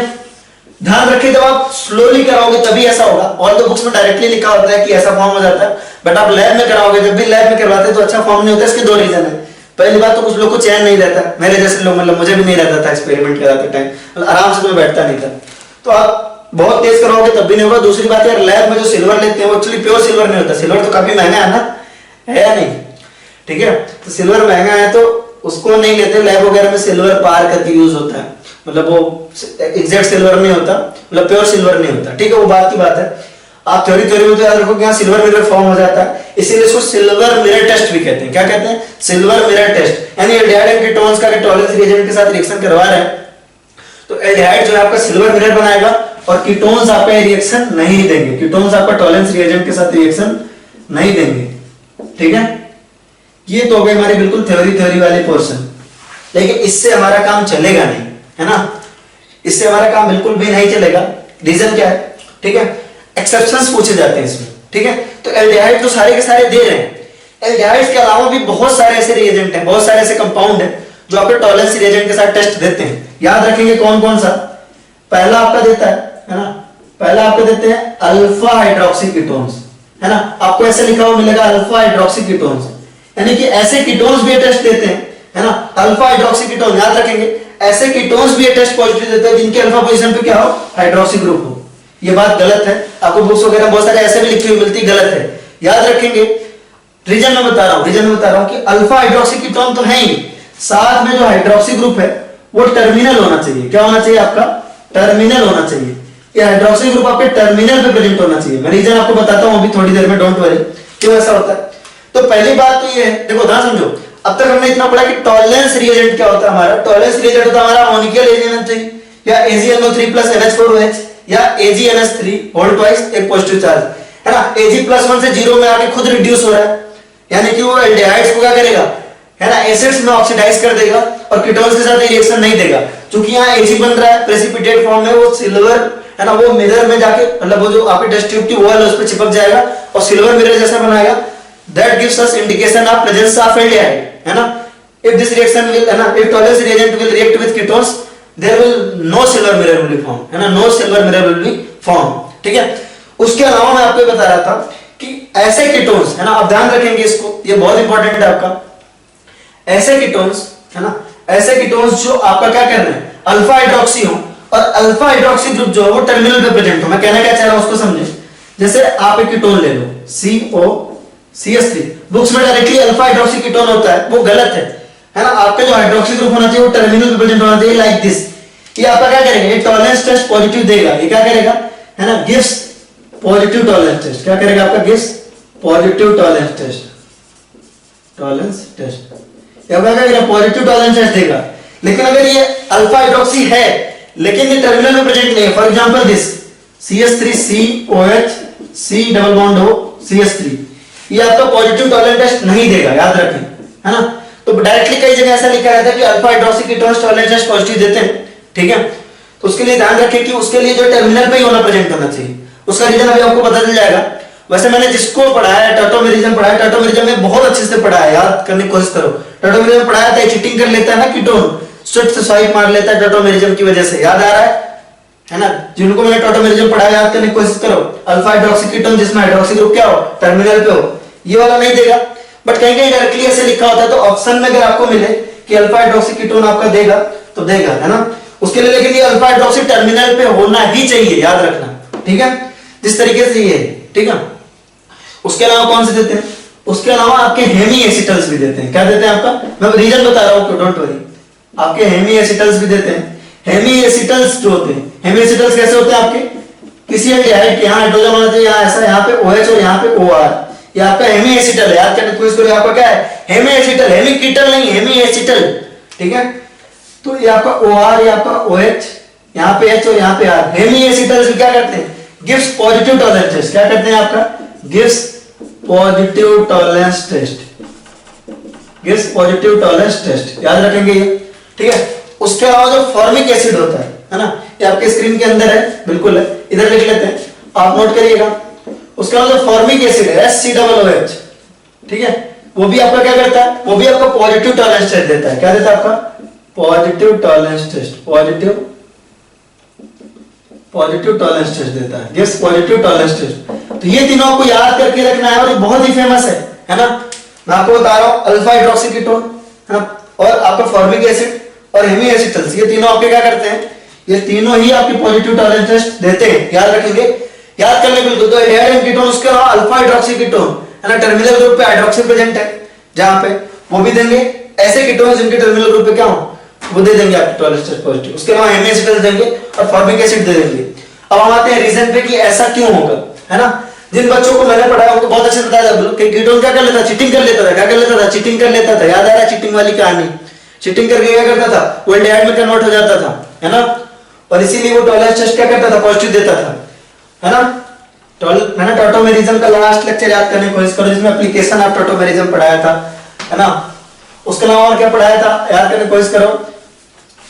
ध्यान रखिए जब आप स्लोली कराओगे तभी ऐसा होगा, ऑल द बुक्स में डायरेक्टली लिखा होता है कि ऐसा फॉर्म हो जाता है, बट आप लैब में कराओगे, जब भी लैब में करवाते तो अच्छा फॉर्म नहीं होता। इसके दो रीजन है, पहली बात तो कुछ लोग को चैन नहीं रहता, मेरे जैसे लोग, मतलब मुझे भी नहीं रहता था एक्सपेरिमेंट कराते टाइम, आराम से मैं बैठता नहीं था, तो आप बहुत तेज कराओगे तब भी नहीं होगा। दूसरी बात यार, लैब में जो सिल्वर लेते हैं वो एक्चुअली प्योर सिल्वर नहीं होता, सिल्वर तो काफी महंगा है ना, है या नहीं, ठीक है, तो सिल्वर महंगा है तो उसको नहीं लेते, लैब वगैरह में सिल्वर पार करके यूज होता है। मतलब वो एग्जैक्ट सिल्वर नहीं होता, मतलब प्योर सिल्वर नहीं होता, ठीक है, वो बात की बात है। आप थ्योरी में तो याद रखो कि यहाँ सिल्वर मिरर फॉर्म हो जाता है, इसीलिए इसको सिल्वर मिरर टेस्ट भी कहते हैं। क्या कहते हैं? Silver mirror test. यानी एल्डिहाइड एंड कीटोन्स का टॉलरेंस रिएजेंट के साथ रिएक्शन करवा रहे हैं तो एल्डिहाइड जो है आपका सिल्वर मिरर बनाएगा और कीटोन्स आपका रिएक्शन नहीं देंगे, कीटोन्स आपका टॉलरेंस रिएजेंट के साथ रिएक्शन नहीं देंगे, ठीक है। ये तो हो गई हमारी बिल्कुल थ्योरी वाली पोर्शन, लेकिन इससे हमारा काम चलेगा नहीं, है ना, इससे हमारा काम बिल्कुल भी नहीं चलेगा। रीजन क्या है? ठीक है, एक्सेप्शंस पूछे जाते हैं इसमें, ठीक है। तो एल्डिहाइड तो सारे के सारे दे रहे हैं, एल्डिहाइड्स के अलावा भी बहुत सारे ऐसे रिएजेंट हैं, बहुत सारे ऐसे कंपाउंड हैं जो आपके टॉलरेंस रिएजेंट के साथ टेस्ट देते हैं। याद रखेंगे कौन कौन सा? पहला आपका देता है ना, पहला आपको देते हैं अल्फा हाइड्रोक्सी कीटोन्स, है ना, आपको ऐसे लिखा हुआ मिलेगा अल्फा हाइड्रोक्सी कीटोन्स, यानी कि ऐसे कीटोन्स भी टेस्ट देते हैं, है ना, अल्फा हाइड्रोक्सी कीटोन। याद रखेंगे ऐसे कीटोन्स भी टेस्ट पॉजिटिव देते हैं जिनके अल्फा पोजीशन पे क्या हो? हाइड्रोक्सी ग्रुप हो। ये बात गलत है, आपको बुक्स वगैरह बहुत सारे ऐसे भी लिखी हुई मिलती, गलत है। याद रखेंगे, रीजन में बता रहा हूं कि अल्फा हाइड्रोक्सी कीटोन तो है ही, साथ में जो हाइड्रोक्सी ग्रुप है वो टर्मिनल होना चाहिए। क्या होना चाहिए? आपका टर्मिनल होना चाहिए। ये हाइड्रोक्सी ग्रुप आपके टर्मिनल पे प्रेजेंट होना चाहिए। मैं रीजन आपको बताता हूं अभी थोड़ी देर में, डोंट वरी, क्यों ऐसा होता है। तो पहली बात तो ये है, देखो ध्यान समझो, अब तक हमने इतना पढ़ा कि टॉलरेंस रिएजेंट क्या होता है हमारा। टॉलरेंस रिएजेंट होता है हमारा अमोनियल AgNO3 या AgNO3 + NH4OH या AgNH3 होल ट्वाइस एक पॉजिटिव चार्ज, है ना। Ag+1 से 0 में आके खुद रिड्यूस हो रहा है, यानी कि वो एल्डिहाइड्स को क्या करेगा, है ना, एसिड्स में ऑक्सीडाइज कर देगा और कीटोन्स के साथ रिएक्शन नहीं देगा। क्योंकि यहाँ Ag बन रहा है प्रेसिपिटेट फॉर्म में, वो सिल्वर, है ना, वो मिरर में जाके, मतलब वो जो आपकी टेस्ट ट्यूब की वॉल है उस पर चिपक जाएगा और सिल्वर मिरर जैसा बनाएगा। That gives us indication of presence of aldehyde, है ना। इफ दिस रिएक्शन विल, है ना, if Tollens reagent will react with ketones there will no silver mirror will be form, है ना, no silver mirror will be form, ठीक है। उसके अलावा मैं आपको बता रहा था कि ऐसे कीटोन्स, है ना, आप ध्यान रखेंगे इसको, ये बहुत इंपॉर्टेंट है आपका, ऐसे कीटोन्स, है ना, ऐसे कीटोन्स जो आपका क्या कर रहे हैं, अल्फा हाइड्रोक्सी हो और अल्फा हाइड्रोक्सी ग्रुप जो है वो टर्मिनल पे प्रेजेंट हो। मैं कहना क्या चाह रहा हूं उसको समझे। जैसे आप एक कीटोन ले लो COCH3, बुक्स में डायरेक्टली अल्फा हाइड्रोक्सी कीटोन होता है, वो गलत है ना। आपका जो हाइड्रोक्सी ग्रुप होना चाहिए वो टर्मिनल पे प्रेजेंट होना चाहिए, लाइक दिस। ये आपका क्या करेगा, ये टॉलरेंस टेस्ट पॉजिटिव देगा, ये क्या करेगा, है ना, गिव्स पॉजिटिव टॉलरेंस टेस्ट। क्या करेगा आपका? Gives positive Tollens test, Tollens test, या क्या करेगा, पॉजिटिव टॉलरेंस टेस्ट देगा। लेकिन अगर ये अल्फा हाइड्रोक्सी है लेकिन ये टर्मिनल में प्रेजेंट नहीं है, for example this CH3COH C double bond हो CH3, ये आपका पॉजिटिव टॉलरेंस टेस्ट नहीं देगा, याद रखें, है ना। तो डायरेक्टली कई जगह ऐसा लिखा रहता है कि alpha hydroxy ketones Tollens test positive देते हैं, ठीक है। तो उसके लिए ध्यान रखें कि उसके लिए जो टर्मिनल पे ही होना प्रेजेंट होना चाहिए। उसका रीजन अभी आपको पता चल जाएगा। वैसे मैंने जिसको पढ़ाया, टर्टोमेरिज्म पढ़ाया, टर्टोमेरिज्म में बहुत अच्छे से पढ़ाया, याद करने की कोशिश करो। टर्टोमेरिज्म पढ़ाया था, चीटिंग कर लेता है ना कीटोन, स्विफ्ट से स्वाइप मार लेता है टर्टोमेरिज्म की वजह से, याद आ रहा है ना। जिनको मैंने टर्टोमेरिज्म पढ़ाया याद करने की कोशिश करो। अल्फा हाइड्रोक्सी कीटोन जिसमें हाइड्रोक्सी ग्रुप क्या हो, टर्मिनल पे हो, ये वाला नहीं देगा। बट कहीं कहीं डायरेक्टली ऐसे लिखा होता है, तो ऑप्शन में अगर आपको मिले कि अल्फा हाइड्रोक्सी कीटोन आपका देगा तो देगा, है ना। उसके लिए लेकिन ये अल्फा हाइड्रोक्सी टर्मिनल पे होना ही चाहिए, याद रखना, ठीक है, जिस तरीके से ये, ठीक है। उसके अलावा कौन से देते हैं? उसके अलावा आपके हेमी एसिटल्स भी देते हैं। क्या देते हैं आपका? मैं रीजन बता रहा हूं, डोंट वरी। आपके हेमी एसिटल्स भी देते हैं। हेमी एसिटल्स जो होते हैं, हेमी एसिटल्स कैसे होते हैं आपके? किसी एल्डिहाइड के यहाँ हाइड्रोजन होना चाहिए, यहाँ ऐसा, यहाँ पे OH और यहाँ पे OR, ये आपका हेमी एसिटल है। याद करने की कोशिश करो, आपका क्या है? हेमी एसिटल, हेमी कीटल नहीं, हेमी एसिटल, ठीक है। तो ये आपका OR, ये आपका OH, यहाँ पे H और यहाँ पे R। हेमी एसिटल्स क्या करते हैं? Gives positive Tollens test. क्या करते हैं आपका? Gives positive Tollens test, gives positive Tollens test, याद रखेंगे ये, ठीक है। उसके अलावा जो फॉर्मिक एसिड होता है ना, ये आपके स्क्रीन के अंदर है, बिल्कुल है, इधर लिख लेते हैं, आप नोट करिएगा। उसके अलावा जो फॉर्मिक एसिड है HCOOH, ठीक है, वो भी आपका क्या करता है? वो भी आपका पॉजिटिव टॉलरेंस टेस्ट देता है। क्या देता है आपका? Positive Tollens test, positive Tollens test देता है, गिव्स पॉजिटिव टॉलरेंस टेस्ट। तो ये तीनों आपको याद करके रखना है और ये बहुत ही फेमस है ना। मैं आपको बता रहा हूं, अल्फा हाइड्रोक्सी कीटोन, है ना, और आपका फॉर्मिक एसिड और हेमी एसिटल्स, ये तीनों आपके क्या करते हैं? ये तीनों ही आपके पॉजिटिव टॉलरेंस टेस्ट देते हैं, याद रखेंगे, याद करने बिल्कुल। तो एल्डिहाइड एंड कीटोन, उसके अलावा अल्फा हाइड्रोक्सी कीटोन, है ना, टर्मिनल ग्रुप पे हाइड्रोक्सी प्रेजेंट है जहां पे, वो भी देंगे। ऐसे कीटोन जिनके टर्मिनल ग्रुप पे क्या हो? वो दे देंगे आपको टॉयलेट टेस्ट पॉजिटिव। उसके अलावा एमएसिटल देंगे और फॉर्मिक एसिड दे देंगे। अब हम आते हैं रीजन पे कि ऐसा क्यों होगा, है ना। जिन बच्चों को मैंने पढ़ाया उनको बहुत अच्छे से बताया था कि कीटोन क्या कर लेता था, चीटिंग कर लेता था। क्या कर लेता था? चीटिंग कर लेता था। याद आ रहा है चीटिंग वाली कहानी? चीटिंग करके क्या करता था? वो एल्डिहाइड में कन्वर्ट हो जाता था, है ना। और इसीलिए वो टॉयलेट टेस्ट क्या करता था? पॉजिटिव देता था, है ना। मैंने टॉटोमेरिज्म का लास्ट लेक्चर याद करने की कोशिश करो, जिसमें एप्लीकेशन ऑफ टॉटोमेरिज्म पढ़ाया था, है ना। उसके अलावा और क्या पढ़ाया था याद करने की कोशिश करो,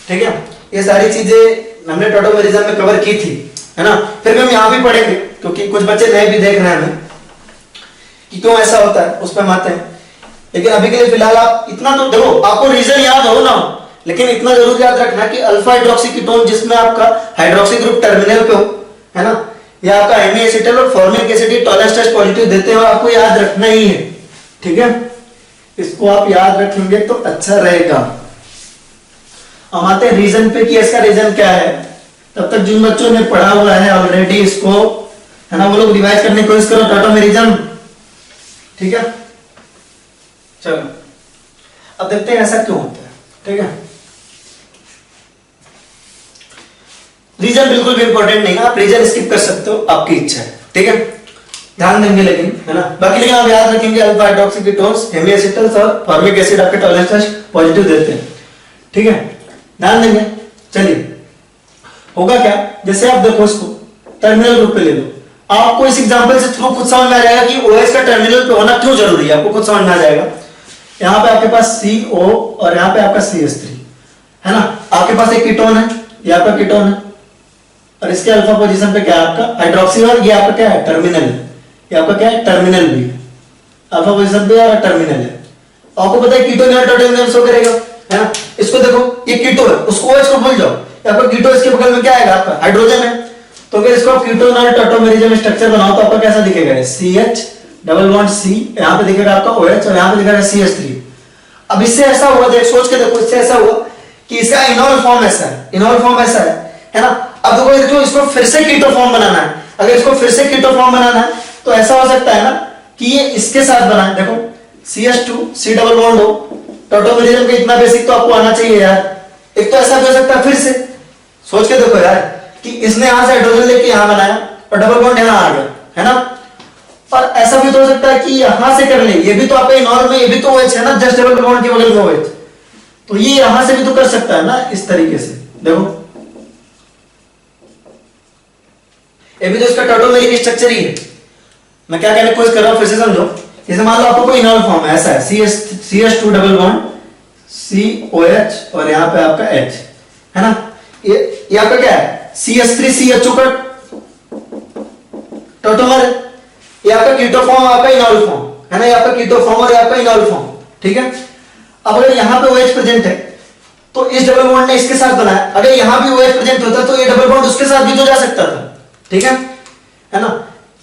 ठीक है। ये सारी चीजें हमने टॉटोमेरिज्म में कवर की थी, है ना। फिर हम यहाँ भी पढ़ेंगे क्योंकि कुछ बच्चे नए भी देख रहे हैं हमें कि क्यों ऐसा होता है, उस पर हम आते हैं। लेकिन अभी के लिए फिलहाल आप इतना तो देखो, आपको रीजन याद हो ना, लेकिन इतना जरूर याद रखना कि अल्फा हाइड्रोक्सी कीटोन जिसमें आपका हाइड्रोक्सी ग्रुप टर्मिनल पे हो, है ना, या आपका एमएसिटल और formic acid Tollens test positive देते हो, आपको याद रखना ही है, ठीक है। इसको आप याद रखेंगे तो अच्छा रहेगा। हम आते हैं रीजन पे कि इसका रीजन क्या है। तब तक जिन बच्चों ने पढ़ा हुआ है ऑलरेडी इसको, है ना, वो लोग रिवाइज करने की कोशिश करो टॉटोमेरिज्म, ठीक है। चलो अब देखते हैं ऐसा क्यों होता है, ठीक है। रीजन बिल्कुल भी इंपॉर्टेंट नहीं है, आप रीजन स्किप कर सकते हो, आपकी इच्छा है, ठीक है। ध्यान देंगे लेकिन, है ना। बाकी लेकिन आप याद रखेंगे अल्फा हाइड्रोक्सी कीटोन्स, एमएसिटल्स और फॉर्मिक एसिड आपके टॉयलेट टेस्ट पॉजिटिव देते हैं, ठीक है। ध्यान देंगे। चलिए होगा क्या, जैसे आप देखो इसको टर्मिनल ग्रुप पे ले लो, आपको इस एग्जांपल से थ्रू खुद समझ में आ जाएगा कि OH का टर्मिनल पे होना क्यों जरूरी है, आपको खुद समझ में आ जाएगा। यहाँ पे आपके पास CO और यहाँ पे आपका CH3, है ना। आपके पास एक कीटोन है, ये आपका कीटोन है, और इसके अल्फा पोजीशन पे क्या है आपका हाइड्रोक्सी, और ये आपका क्या है टर्मिनल है, ये आपका क्या है टर्मिनल भी है, अल्फा पोजीशन पे और टर्मिनल है। आपको पता है कीटोन या टर्मिनल शो करेगा, है ना। इसको देखो ये कीटो है, उसको OH को भूल जाओ, आपका कीटो इसके बगल में क्या आएगा आपका हाइड्रोजन है। तो अगर इसको आप कीटोन टॉटोमेरिज्म स्ट्रक्चर बनाओ तो आपका कैसा दिखेगा, CH डबल बॉन्ड C, यहाँ पे दिखेगा आपका OH और यहाँ पे दिखेगा CH3। अब इससे ऐसा हुआ, देख सोच के देखो, इससे ऐसा हुआ कि इसका इनॉल फॉर्म ऐसा है, इनॉल फॉर्म ऐसा है ना। अब देखो इसको फिर से कीटो फॉर्म बनाना है, अगर इसको फिर से कीटो फॉर्म बनाना है तो ऐसा हो सकता है ना कि ये इसके साथ बना है, देखो CH2 C डबल बॉन्ड हो। टॉटोमेरिज्म का इतना बेसिक तो आपको आना चाहिए यार। एक तो ऐसा भी हो सकता है, फिर से सोच के देखो यार कि इसने यहां से हाइड्रोजन लेके यहां बनाया और डबल बॉन्ड यहां आ गया, है ना। और ऐसा भी तो हो सकता है कि यहां से कर ले, ये भी तो आपका इनॉल में, ये भी तो OH है ना, जस्ट डबल बॉन्ड के बगल में OH, तो ये यहां से भी तो कर सकता है ना इस तरीके से। देखो ये भी तो इसका टॉटोमेरिक स्ट्रक्चर ही है। मैं क्या कहने की कोशिश कर रहा हूं, फिर से समझो। जैसे मान लो आपको कोई इनॉल फॉर्म है, ऐसा है CH2 डबल बॉन्ड COH और यहाँ पे आपका H, है ना। ये आपका क्या है CH3CHO का टॉटोमर, ये आपका कीटो फॉर्म, आपका इनॉल फॉर्म, है ना। ये आपका कीटो फॉर्म और ये आपका इनॉल फॉर्म, ठीक है। अब अगर यहाँ पे OH प्रेजेंट है तो इस डबल बॉन्ड ने इसके साथ बनाया, अगर यहाँ भी OH प्रेजेंट होता तो ये डबल बॉन्ड उसके साथ भी तो जा सकता था, ठीक है ना।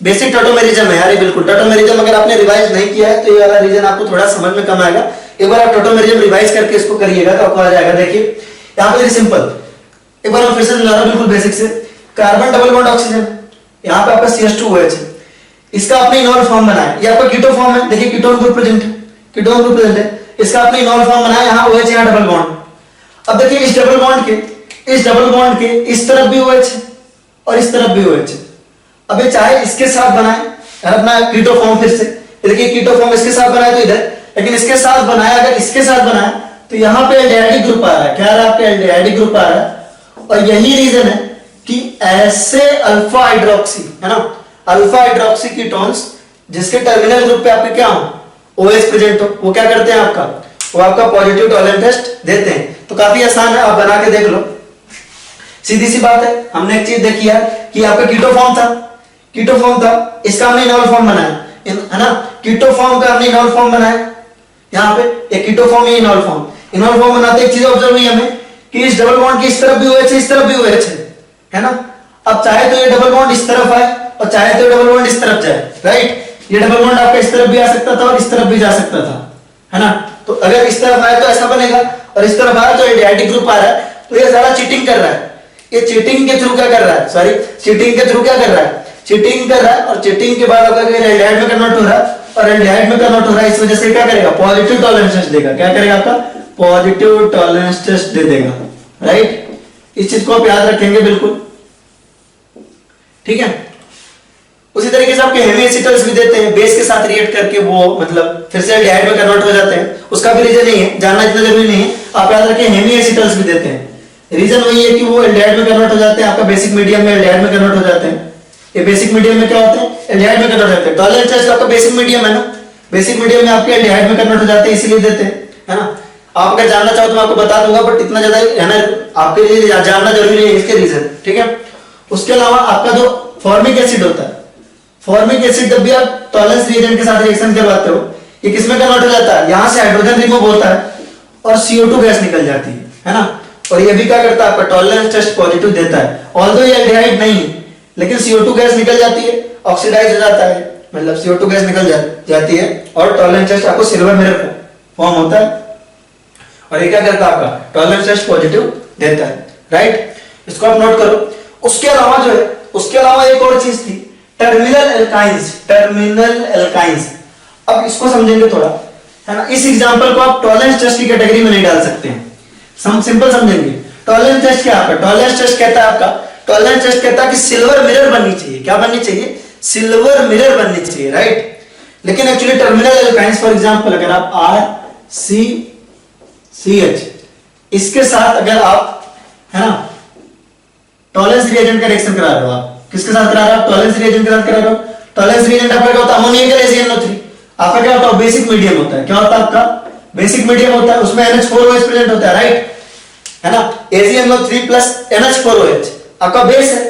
बेसिक टॉटोमेरिज्म है यार ये, बिल्कुल टॉटोमेरिज्म अगर आपने रिवाइज नहीं किया है तो ये वाला रीजन आपको थोड़ा समझ में कम आएगा। एक बार आप टॉटोमेरिज्म रिवाइज करके इसको करिएगा तो आपको आ जाएगा। देखिए यहाँ पे वेरी सिंपल, एक बार मैं फिर से समझा रहा हूं बिल्कुल बेसिक से। कार्बन डबल बॉन्ड ऑक्सीजन, यहाँ पे आपका CH2OH है, इसका आपने इनॉल फॉर्म बनाया, ये आपका कीटो फॉर्म है, देखिए कीटोन ग्रुप प्रेजेंट है, कीटोन ग्रुप प्रेजेंट है, इसका आपने इनॉल फॉर्म बनाया, यहाँ OH यहाँ डबल बॉन्ड। अब देखिए इस डबल बॉन्ड के इस तरफ भी OH है और इस तरफ भी OH है। अब ये चाहे इसके साथ बनाए अपना कीटो फॉर्म, फिर से देखिए कीटो फॉर्म इसके साथ बनाया तो इधर, लेकिन इसके साथ बनाया, अगर इसके साथ बनाया तो यहाँ पे एल्डिहाइड ग्रुप आ रहा है, क्या आ रहा है आपका एल्डिहाइड ग्रुप आ रहा है। और यही रीजन है कि ऐसे अल्फा हाइड्रोक्सी, है ना, अल्फा हाइड्रोक्सी कीटोन्स जिसके टर्मिनल ग्रुप पे आपके क्या हो OH प्रेजेंट हो, वो क्या करते हैं आपका, वो आपका पॉजिटिव टॉयलेट टेस्ट देते हैं। तो काफी आसान है, आप बना के देख लो, सीधी सी बात है। हमने एक चीज देखी है कि आपका कीटो फॉर्म था, इसका हमने इनॉल फॉर्म बनाया, है ना। कीटो फॉर्म का हमने इनॉल फॉर्म बनाया, यहाँ पे एक कीटो फॉर्म है, इनॉल फॉर्म बनाते एक चीज ऑब्जर्व हुई हमें कि इस डबल बॉन्ड की इस तरफ भी OH है, इस तरफ भी OH है ना। अब चाहे तो ये डबल बॉन्ड इस तरफ आए और चाहे तो डबल बॉन्ड इस तरफ जाए, राइट। ये डबल बॉन्ड आपका इस तरफ भी आ सकता था और इस तरफ भी जा सकता था, है ना। तो अगर इस तरफ आए तो ऐसा बनेगा और इस तरफ आए तो एल्डिहाइड ग्रुप आ रहा है, तो ये सारा चीटिंग कर रहा है। ये चीटिंग के थ्रू क्या कर रहा है, सॉरी चीटिंग के थ्रू क्या कर रहा है, चीटिंग कर रहा है। और चीटिंग के बाद अगर एल्डिहाइड में कन्वर्ट हो रहा है और एल्डिहाइड में कन्वर्ट हो रहा है, इस वजह से क्या करेगा, पॉजिटिव टॉलरेंस देगा। क्या करेगा आपका पॉजिटिव टॉलरेंस टेस्ट दे देगा, राइट। इस चीज को आप याद रखेंगे बिल्कुल, ठीक है। उसी तरीके से आपके हेमी एसिटल्स भी देते हैं, बेस के साथ रिएक्ट करके वो मतलब फिर से एल्डिहाइड में कन्वर्ट हो जाते हैं, उसका भी रीजन नहीं है, जानना इतना जरूरी नहीं है, आप याद रखें हेमी एसिटल्स भी देते हैं। रीजन वही है कि वो एल्डिहाइड में कन्वर्ट हो जाते हैं, आपका बेसिक मीडियम में एल्डिहाइड में कन्वर्ट हो जाते हैं। ये बेसिक मीडियम में क्या होते हैं, एल्डिहाइड में कन्वर्ट हो जाते हैं। टॉलरेंस टेस्ट आपका बेसिक मीडियम है ना, बेसिक मीडियम में आपके एल्डिहाइड में कन्वर्ट हो जाते हैं, इसीलिए देते हैं, है ना। आप अगर जानना चाहो तो मैं आपको बता दूंगा, बट इतना ज्यादा है ना आपके लिए जानना जरूरी है, इसके रीजन, ठीक है। उसके अलावा आपका जो फॉर्मिक एसिड होता है, फॉर्मिक एसिड जब भी आप टॉलरेंस रिएजेंट के साथ रिएक्शन करवाते हो, ये किसमें कन्वर्ट हो जाता है, यहां से हाइड्रोजन रिमूव होता है और CO2 गैस निकल जाती है ना। और ये भी क्या करता है, आपका टॉलरेंस टेस्ट पॉजिटिव देता है। ऑल्दो ये एल्डिहाइड नहीं है, लेकिन CO2 गैस निकल जाती है, ऑक्सीडाइज हो जाता है, मतलब CO2 गैस निकल जाती है और टॉलरेंस टेस्ट आपको सिल्वर मिरर फॉर्म होता है, और ये क्या करता है, आपका टॉलरेंस टेस्ट पॉजिटिव देता है, राइट। इसको आप नोट करो। उसके अलावा जो है, उसके अलावा एक और चीज थी, टर्मिनल एल्काइंस, टर्मिनल एल्काइंस। अब इसको समझेंगे थोड़ा, है ना। इस एग्जांपल को आप टॉलरेंस टेस्ट की कैटेगरी में नहीं डाल सकते हैं, सिंपल समझेंगे। टॉलरेंस टेस्ट क्या आपका, टॉलरेंस टेस्ट कहता है आपका, टॉलरेंस टेस्ट कहता है कि सिल्वर मिरर बननी चाहिए, क्या बननी चाहिए, सिल्वर मिरर बननी चाहिए, राइट। लेकिन actually terminal alkynes, for example अगर आप RCCH इसके साथ अगर आप, है ना, टॉलरेंस रिएजेंट का रिएक्शन करा रहे हो, आप किसके साथ करा रहे हो, टॉलरेंस रिएजेंट के साथ करा रहे हो। टॉलरेंस रिएजेंट आपका क्या होता है, अमोनिया का AgNO3, आपका क्या होता है, बेसिक मीडियम होता है। क्या होता है आपका, बेसिक मीडियम होता है, उसमें NH4OH प्रेजेंट होता है, राइट, है ना। AgNO3 प्लस NH4OH आपका बेस है,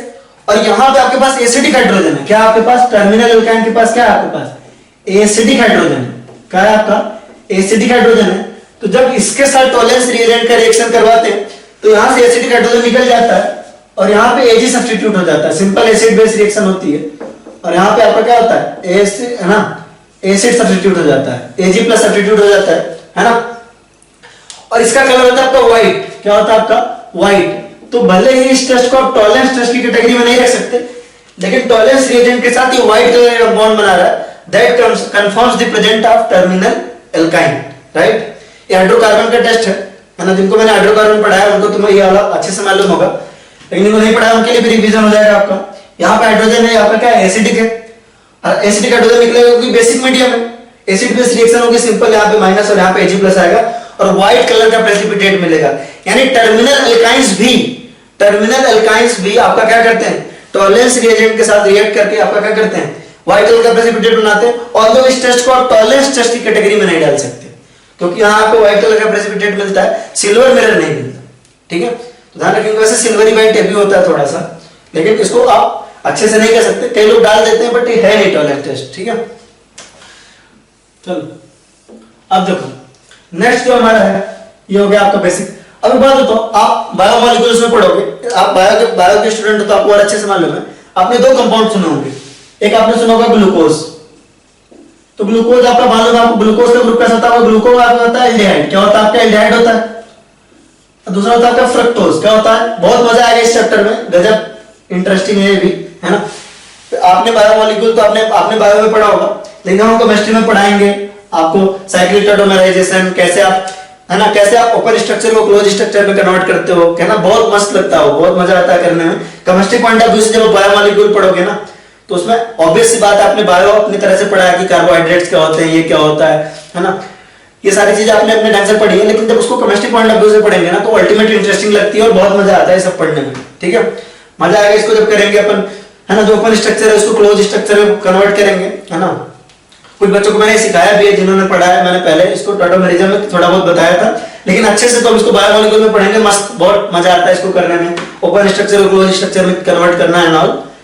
और यहां पे आपके पास एसिडिक हाइड्रोजन है। क्या आपके पास, टर्मिनल एल्काइन के पास क्या है, आपके पास एसिडिक हाइड्रोजन है। क्या है आपका, एसिडिक हाइड्रोजन है। तो जब इसके साथ टॉलरेंस रिएजेंट का रिएक्शन करवाते हैं तो यहां से एसिडिक हाइड्रोजन निकल जाता है और यहां पे Ag सब्स्टिट्यूट हो जाता है, सिंपल एसिड बेस रिएक्शन होती है, और यहां पे आपका क्या होता है, एसिड, है ना, एसिड सब्स्टिट्यूट हो जाता है, Ag प्लस सब्स्टिट्यूट हो जाता है ना। और इसका कलर होता है आपका व्हाइट। क्या होता है आपका, व्हाइट। तो भले ही इस टेस्ट को आप टॉलरेंस टेस्ट की कैटेगरी में नहीं रख सकते, लेकिन टॉलरेंस रिएजेंट के साथ ये व्हाइट कलर का बॉन्ड बना रहा है, that confirms the presence of terminal alkyne, right. ये हाइड्रोकार्बन का टेस्ट है ना, जिनको मैंने हाइड्रोकार्बन पढ़ाया उनको तुम्हें ये वाला अच्छे से मालूम होगा, लेकिन जिनको नहीं पढ़ाया उनके लिए भी रिवीजन हो जाएगा आपका। यहाँ पे हाइड्रोजन है, यहाँ पे क्या है, एसिडिक है, और एसिडिक हाइड्रोजन निकलेगा क्योंकि बेसिक मीडियम है, एसिड बेस रिएक्शन होगी, सिंपल, यहाँ पे माइनस और यहाँ पे Ag प्लस आएगा और व्हाइट कलर का प्रेसिपिटेट मिलेगा। यानी टर्मिनल एल्काइंस भी आपका क्या करते हैं, टॉलरेंस रिएजेंट के साथ रिएक्ट करके आपका क्या करते हैं, व्हाइट कलर का प्रेसिपिटेट बनाते हैं। ऑल्दो इस टेस्ट को आप टॉलरेंस टेस्ट की कैटेगरी में नहीं डाल सकते, क्योंकि यहाँ आपको व्हाइट कलर का प्रेसिपिटेट मिलता है, सिल्वर मिरर नहीं मिलता, ठीक है। तो ध्यान रखेंगे, वैसे सिल्वरी व्हाइट भी होता है थोड़ा सा, लेकिन इसको आप अच्छे से नहीं कह सकते, कई लोग डाल देते हैं, बट ये है नहीं टॉलरेंस टेस्ट, ठीक है। चलो अब देखो, नेक्स्ट जो हमारा है ये हो गया आपका बेसिक। अभी बात बताओ, आप बायोमोलिक्यूल्स में पढ़ोगे, आप बायो के स्टूडेंट हो तो आपको और अच्छे से मालूम है। आपने दो कंपाउंड सुने होंगे, एक आपने सुना होगा ग्लूकोज। तो ग्लूकोज आपका मालूम है, आपको ग्लूकोज का ग्रुप कैसा होता है, ग्लूकोज आपका होता है एल्डिहाइड। क्या होता है आपका, एल्डिहाइड होता है। दूसरा होता है आपका फ्रक्टोज। क्या होता है, बहुत मजा आएगा इस चैप्टर में, गजब इंटरेस्टिंग है ये भी, है ना। आपने बायोमोलिक्यूल तो आपने बायो में पढ़ा होगा, लेकिन हम केमिस्ट्री में पढ़ाएंगे आपको साइक्लिक टेट्रामेराइजेशन, कैसे आप, है ना, कैसे आप ओपन स्ट्रक्चर को क्लोज स्ट्रक्चर में कन्वर्ट करते हो, है ना। बहुत मस्त लगता है, बहुत मजा आता है करने में। केमिस्ट्री पॉइंट ऑफ व्यू से जब बायोमोलिक्यूल पढ़ोगे ना, तो उसमें ऑब्वियस सी बात है, आपने बायो अपनी तरह से पढ़ा है कि कार्बोहाइड्रेट्स क्या होते हैं, ये क्या होता है ना। ये सारी चीजें आपने अपने ढंग से पढ़ी है, लेकिन जब उसको केमिस्ट्री पॉइंट ऑफ व्यू से पढ़ेंगे ना, तो अल्टीमेटली इंटरेस्टिंग लगती है और बहुत मजा आता है सब पढ़ने में, ठीक है। मजा आएगा इसको जब करेंगे अपन, है ना। जो ओपन स्ट्रक्चर है उसको क्लोज स्ट्रक्चर में कन्वर्ट करेंगे, है ना। कुछ बच्चों को मैंने सिखाया भी है जिन्होंने पढ़ा है, मैंने पहले इसको टेट्रामेरिज्म में थोड़ा बहुत बताया था, लेकिन अच्छे से तो हम इसको बायोमोलिक्यूल में पढ़ेंगे, मस्त बहुत मजा आता है इसको करने में, ओपन स्ट्रक्चर को क्लोज स्ट्रक्चर में कन्वर्ट करना है ना,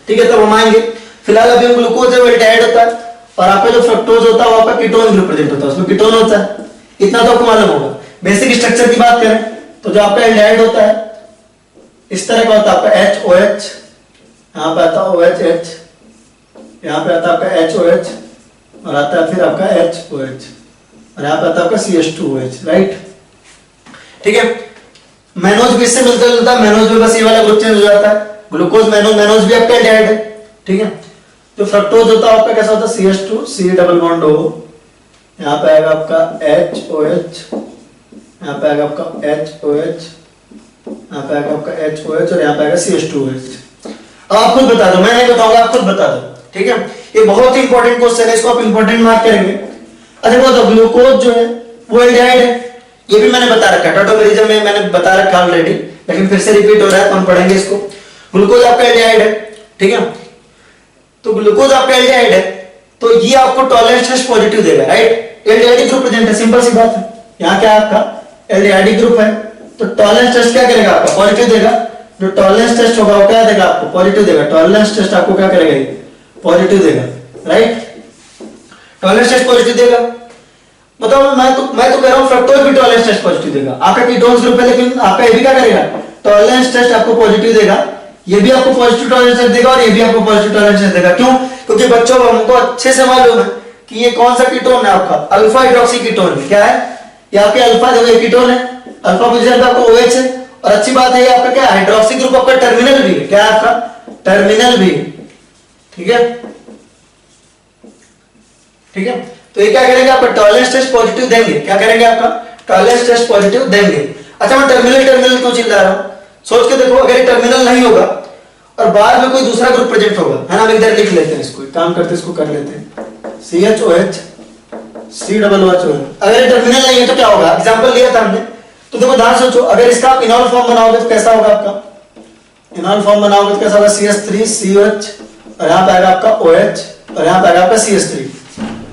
ठीक है। तब हम आएंगे। फिलहाल अभी ग्लूकोज है वो एल्डिहाइड होता है, और आपका जो फ्रक्टोज होता है वो आपका कीटोन ग्रुप प्रेजेंट होता है, उसमें कीटोन होता है, इतना तो आपको मालूम होगा। बेसिक स्ट्रक्चर की बात करें तो जो आपका एल्डिहाइड होता है इस तरह का होता है आपका HOH, यहाँ पे आता है OHH, यहाँ पे आता है आपका HOH, और आता है फिर आपका HOH, और यहाँ पे आता है आपका CH2OH, राइट, ठीक है। मैनोज भी इससे मिलता जुलता है, मैनोज में बस ये वाला ग्रुप चेंज हो जाता है, ग्लूकोज मैनोज भी आपका एल्डिहाइड है, ठीक है। तो फ्रक्टोज होता है आपका कैसा होता है, CH2 C double bond O, यहाँ पे आएगा आपका HOH, यहाँ पे आएगा आपका HOH, यहाँ पे आएगा आपका HOH और यहाँ पे आएगा CH2OH। अब आप खुद बता दो, मैं नहीं बताऊंगा, आप खुद बता दो, ठीक है। ये बहुत ही इंपॉर्टेंट क्वेश्चन है, इसको आप इंपॉर्टेंट मार्क करेंगे। अच्छा बताओ, ग्लूकोज जो है वो एल्डिहाइड है, ये भी मैंने बता रखा है, टॉटोमेरिज्म में मैंने बता रखा ऑलरेडी, लेकिन फिर से रिपीट हो रहा है तो हम पढ़ेंगे इसको। ग्लूकोज आपका एल्डिहाइड है, ठीक है। तो ग्लूकोज आपका एल्डिहाइड है, तो ये आपको टॉलरेंस टेस्ट पॉजिटिव देगा, राइट। एल्डिहाइड ग्रुप प्रेजेंट है, सिंपल सी बात है। यहाँ क्या है आपका एल्डिहाइड ग्रुप है, तो टॉलरेंस टेस्ट क्या करेगा आपका, पॉजिटिव देगा। जो टॉलरेंस टेस्ट होगा वो क्या देगा आपको, पॉजिटिव देगा। टॉलरेंस टेस्ट आपको क्या करेगा, पॉजिटिव देगा, राइट। टॉलरेंस टेस्ट पॉजिटिव देगा। बताओ, मैं तो कह रहा हूं फ्रक्टोज भी टॉलरेंस टेस्ट पॉजिटिव देगा। आपका कीटोन्स ग्रुप है, लेकिन आपका ये भी क्या करेगा, टॉलरेंस टेस्ट आपको पॉजिटिव देगा। ये भी आपको पॉजिटिव टॉलरेंस टेस्ट देगा और ये भी आपको पॉजिटिव टॉलरेंस टेस्ट देगा। क्यों? क्योंकि बच्चों हमको अच्छे से मालूम है कि ये कौन सा कीटोन है आपका, अल्फा हाइड्रोक्सी कीटोन। क्या है ये आपके अल्फा, देखो ये कीटोन है, अल्फा पोजीशन पे आपका OH है। और अच्छी बात है ये आपका क्या हाइड्रोक्सी ग्रुप आपका टर्मिनल भी है। क्या है आपका, टर्मिनल भी, ठीक है, ठीक है। तो ये क्या करेंगे, आपका टॉलरेंस टेस्ट पॉजिटिव देंगे। क्या करेंगे, आपका टॉलरेंस टेस्ट पॉजिटिव देंगे। अच्छा, मैं टर्मिनल क्यों चिल्ला रहा हूं, सोच के देखो, अगर ये टर्मिनल नहीं होगा और बाद में कोई दूसरा ग्रुप प्रेजेंट होगा, है ना, हम इधर लिख लेते हैं इसको, काम करते इसको कर लेते हैं, CHOH COOH। अगर ये टर्मिनल नहीं है तो क्या होगा, एग्जांपल लिया था हमने। तो देखो ध्यान सोचो, अगर इसका आप इनॉल फॉर्म बनाओगे तो कैसा होगा आपका, इनॉल फॉर्म बनाओगे तो कैसा होगा, CH3COH और यहाँ पे आएगा आपका OH और यहाँ पे आएगा आपका CH3।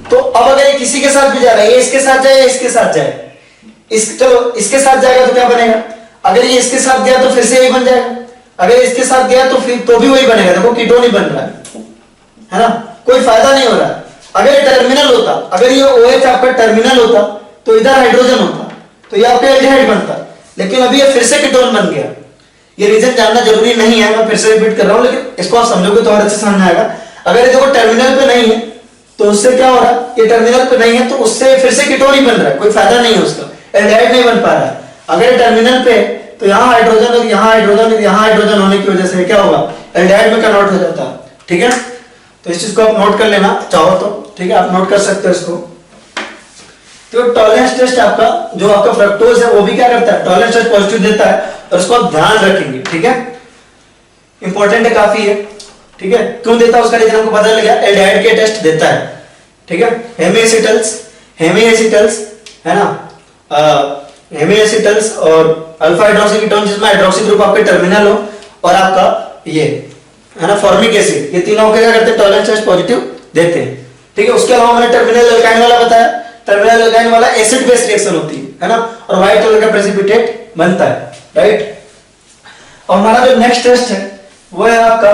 तो अब अगर ये किसी के साथ भी जा रहा है, ये इसके साथ जाए या इसके साथ जाए, चलो इसके साथ जाएगा तो क्या बनेगा, अगर ये इसके साथ गया तो फिर से यही बन जाएगा, अगर इसके साथ गया तो फिर तो भी वही बनेगा। देखो कीटोन ही बन रहा है ना, कोई फायदा नहीं हो रहा है। अगर ये टर्मिनल होता, अगर ये OH आपका टर्मिनल होता तो इधर हाइड्रोजन होता, तो ये आपका एल्डिहाइड बनता, लेकिन अभी ये फिर से कीटोन बन गया। ये रीजन जानना जरूरी नहीं है, मैं फिर से रिपीट कर रहा हूं, लेकिन इसको आप समझोगे तो और अच्छे समझ में आएगा। अगर ये देखो टर्मिनल पे नहीं है तो उससे क्या हो रहा है, ये टर्मिनल पे नहीं है तो उससे फिर से कीटोन ही बन रहा है, कोई फायदा नहीं है उसका, एल्डिहाइड नहीं बन पा रहा है। अगर ये टर्मिनल पे तो यहाँ हाइड्रोजन और यहाँ हाइड्रोजन और यहाँ हाइड्रोजन होने की वजह से क्या होगा, एल्डिहाइड में कन्वर्ट हो जाता है, ठीक है। तो इस चीज को आप नोट कर लेना चाहो तो, ठीक है, आप नोट कर सकते हो इसको। तो टॉलरेंस टेस्ट आपका जो आपका फ्रक्टोज है वो भी क्या करता है, टॉलरेंस टेस्ट पॉजिटिव देता है, और इसको आप ध्यान रखेंगे, ठीक है, इंपॉर्टेंट है, काफी है, ठीक है। क्यों देता है उसका रीजन हमको पता लग गया, एल्डिहाइड के टेस्ट देता है, ठीक है। हेमीएसिटल्स है ना, हेमीएसिटल्स और अल्फा हाइड्रोक्सी कीटोन जिसमें हाइड्रोक्सी ग्रुप आपके टर्मिनल हो, और आपका ये है ना फॉर्मिक एसिड, ये तीनों क्या करते हैं, टॉलरेंस टेस्ट पॉजिटिव देते हैं, ठीक है। उसके अलावा मैंने टर्मिनल अल्काइन वाला बताया, टर्मिनल अल्काइन वाला एसिड बेस रिएक्शन होती है ना, और व्हाइट कलर का प्रेसिपिटेट बनता है, राइट। और हमारा जो नेक्स्ट टेस्ट है वो है आपका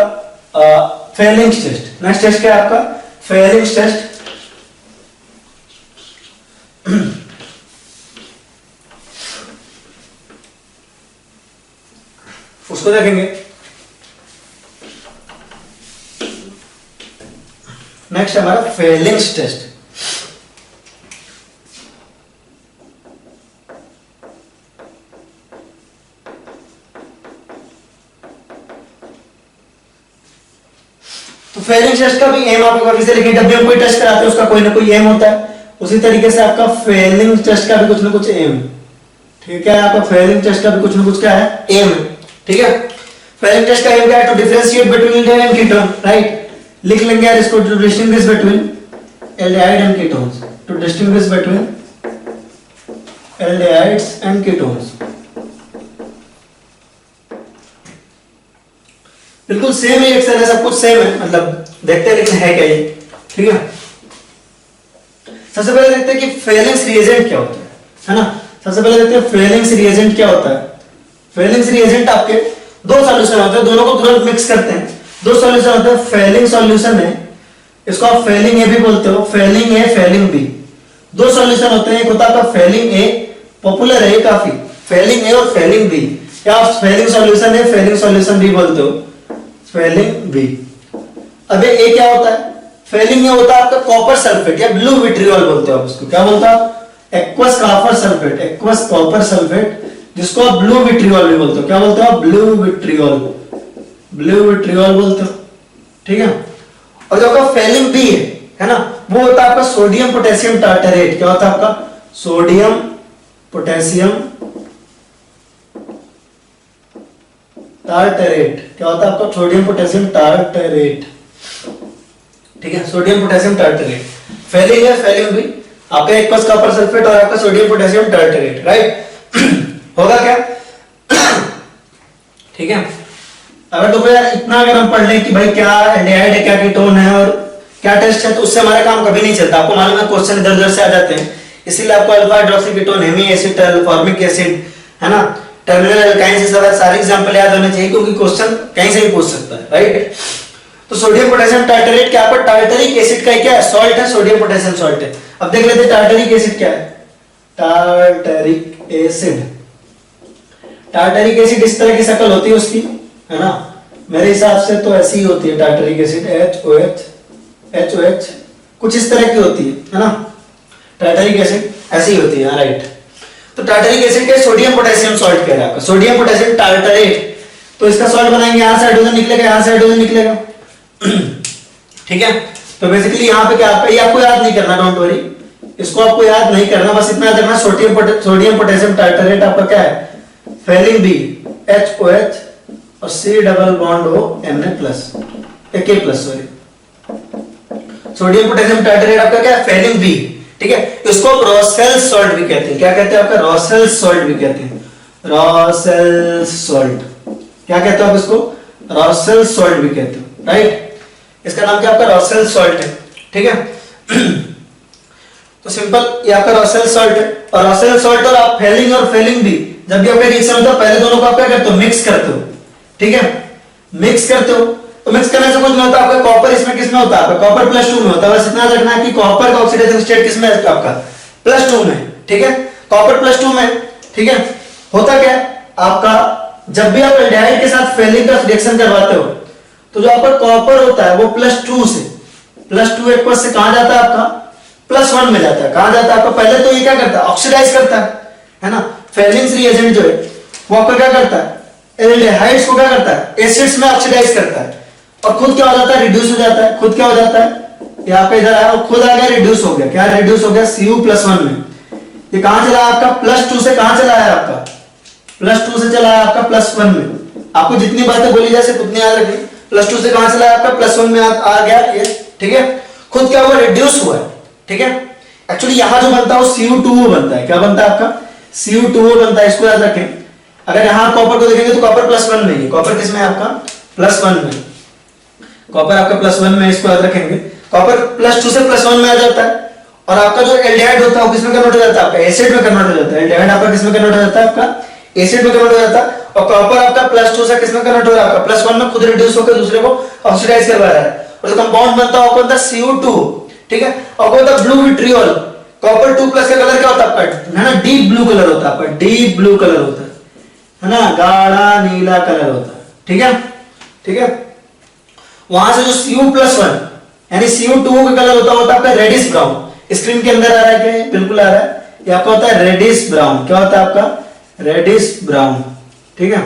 फेलिंग्स टेस्ट। नेक्स्ट टेस्ट क्या है आपका, फेलिंग्स टेस्ट। उसको देखेंगे। नेक्स्ट हमारा फेलिंग्स टेस्ट। तो फेलिंग्स टेस्ट का भी एम आपको काफी से लिखें, जब भी हम कोई टेस्ट कराते हैं उसका कोई ना कोई एम होता है, उसी तरीके से आपका फेलिंग्स टेस्ट का भी कुछ ना कुछ एम, ठीक है। आपका फेलिंग टेस्ट का भी कुछ ना कुछ क्या है, एम, ठीक है। फेलिंग टेस्ट का एम क्या है, to differentiate between aldehyde and ketone, right. लिख लेंगे यार इसको, to distinguish between aldehyde and ketones, to distinguish between aldehydes and ketones. बिल्कुल सेम रिएक्शन है, सब कुछ सेम है, मतलब देखते हैं लेकिन है क्या ये, ठीक है। सबसे पहले देखते हैं कि फेलिंग्स रिएजेंट क्या होता है ना। सबसे पहले देखते हैं फेलिंग्स रिएजेंट क्या होता है। फेलिंग्स रिएजेंट आपके दो सॉल्यूशन होते हैं, दोनों को तुरंत मिक्स करते हैं। दो सॉल्यूशन होते हैं, फेलिंग सॉल्यूशन है, इसको आप फेलिंग ए भी बोलते हो, फेलिंग ए फेलिंग बी। दो सॉल्यूशन होते हैं, एक होता है आपका फेलिंग ए, पॉपुलर है काफी, फेलिंग ए और फेलिंग बी, या आप फेलिंग सॉल्यूशन है फेलिंग सॉल्यूशन बी बोलते हो, फेलिंग बी। अब ए क्या होता है, फेलिंग ए होता है आपका कॉपर सल्फेट या ब्लू विट्रियोल बोलते हो आप उसको, क्या बोलते हो, aqueous copper sulphate, aqueous copper sulphate, जिसको आप ब्लू विट्रियोल भी बोलते हो, क्या बोलते हो, ब्लू विट्रियोल, ब्लू विट्रियोल बोलते हो, ठीक है। और जो आपका फेलिंग बी है ना, वो होता है आपका सोडियम पोटेशियम टार्टरेट, क्या होता है आपका, सोडियम पोटेशियम टार्टरेट, क्या होता है आपका सोडियम पोटेशियम टार्टरेट, ठीक है, सोडियम पोटेशियम टार्टरेट। फेलिंग है, फेलिंग भी आपका एक्वस कॉपर सल्फेट और आपका सोडियम पोटेशियम टार्टरेट, राइट। होगा क्या? ठीक है, अगर तो यार इतना अगर हम पढ़ लें कि भाई क्या एल्डिहाइड है, क्या कीटोन है और क्या टेस्ट है, तो उससे हमारा काम कभी नहीं चलता। आपको मालूम है क्वेश्चन इधर उधर से आ जाते हैं, इसीलिए आपको alpha hydroxy ketone, hemi acetal, formic acid, है ना, टर्मिनल एल्काइन से सारे एग्जांपल याद होने चाहिए, क्योंकि क्वेश्चन कहीं से भी पूछ सकता है, राइट। तो सोडियम पोटेशियम टार्टरेट क्या आपका टार्टरिक एसिड का क्या है? सॉल्ट है, सोडियम पोटेशियम सॉल्ट है। अब देख लेते हैं टार्टरिक एसिड क्या है। टार्टरिक एसिड, टार्टरिक एसिड इस तरह की शक्ल होती है उसकी, है ना, मेरे हिसाब से तो ऐसी ही होती है टार्टरिक एसिड, HOH कुछ इस तरह की होती है ना, टार्टरिक एसिड ऐसी ही होती है, राइट। तो टार्टरिक एसिड के सोडियम पोटेशियम सॉल्ट कह रहा है आपका, सोडियम पोटेशियम टार्टरेट, तो इसका सॉल्ट बनाएंगे, यहां से हाइड्रोजन निकलेगा, यहां से हाइड्रोजन निकलेगा, ठीक है। तो बेसिकली यहां पे क्या आपका, ये आपको याद नहीं करना, डोंट वरी, इसको आपको याद नहीं करना, बस इतना याद रखना सोडियम पोटेशियम टार्टरेट आपका क्या है, फेलिंग बी HOH और C double bond O Na+, K+, sorry, sodium potassium tartrate आपका क्या है, फेलिंग बी, ठीक है। इसको रॉसेल्स सॉल्ट भी कहते हैं, क्या कहते हैं आपका, रॉसेल्स सॉल्ट भी कहते हैं, रॉसेल्स सॉल्ट, क्या कहते हो आप इसको, रॉसेल्स सॉल्ट भी कहते हो, राइट। इसका नाम क्या आपका रॉसेल्स सॉल्ट है, ठीक है। तो सिंपल ये आपका रॉसेल्स सॉल्ट है, और रॉसेल्स सॉल्ट और आप फेलिंग और फेलिंग भी जब भी आपका रिएक्शन होता है पहले दोनों को आप क्या करते हो, मिक्स करते हो, ठीक है, मिक्स करते हो। तो मिक्स करने से कुछ नहीं होता, आपका कॉपर इसमें किसमें होता है, आपका कॉपर +2 में होता है, बस इतना रखना है कि कॉपर का ऑक्सीडेटिव स्टेट किसमें है आपका, +2 में, ठीक है, कॉपर +2 में, ठीक है। होता क्या है आपका, जब भी आप एल्डिहाइड के साथ फेलिंग का रिएक्शन करवाते हो, तो जो आपका कॉपर होता है वो +2 एक्वस से कहां जाता है आपका, +1 में जाता है। कहां जाता है आपका, पहले तो ये क्या करता है, ऑक्सीडाइज करता है ना, फेलिंग रिएजेंट जो है वो आपका क्या करता है, एल्डिहाइड्स को क्या करता है, एसिड्स में ऑक्सीडाइज करता है, और खुद क्या हो जाता है, रिड्यूस हो जाता है। खुद क्या हो जाता है, ये आपका इधर आया और खुद आ गया, रिड्यूस हो गया, क्या रिड्यूस हो गया, Cu+1 में। ये कहां चला आपका, +2 से कहां चला है आपका, +2 से चला है आपका +1 में। आपको जितनी बातें बोली जाए सिर्फ उतनी याद रखिए, +2 से कहां चला है आपका, +1 में आ गया ये, ठीक है। खुद क्या हुआ, रिड्यूस हुआ है, ठीक है। एक्चुअली यहां जो बनता है वो Cu2O बनता है, क्या बनता है आपका, Cu2O बनता है, इसको याद रखें। अगर यहां कॉपर को देखेंगे तो कॉपर +1 में है, कॉपर किसमें है आपका, +1 में, कॉपर आपका +1 में, इसको याद रखेंगे। कॉपर +2 से +1 में आ जाता है, और आपका जो एल्डिहाइड होता है वो किसमें कन्वर्ट हो जाता है, आपका एसिड में कन्वर्ट हो जाता है। एल्डिहाइड आपका किसमें कन्वर्ट हो जाता है, आपका एसिड में कन्वर्ट हो जाता है, और कॉपर आपका +2 से किसमें कन्वर्ट हो रहा है, आपका +1 में खुद रिड्यूस होकर दूसरे को ऑक्सीडाइज करवा रहा है, और जो कंपाउंड बनता है वो कौन सा, Cu2, ठीक है। और कौन सा, ब्लू विट्रियोल। कॉपर 2+ का कलर क्या होता है आपका, है ना, डीप ब्लू कलर होता है आपका, डीप ब्लू कलर होता है ना, गाढ़ा नीला कलर होता है, ठीक है, ठीक है। वहां से जो Cu+1 यानी Cu2O का कलर होता है आपका रेडिश ब्राउन। स्क्रीन के अंदर आ रहा है क्या, बिल्कुल आ रहा है, ये आपका होता है रेडिश ब्राउन। क्या होता है आपका, रेडिश ब्राउन, ठीक है।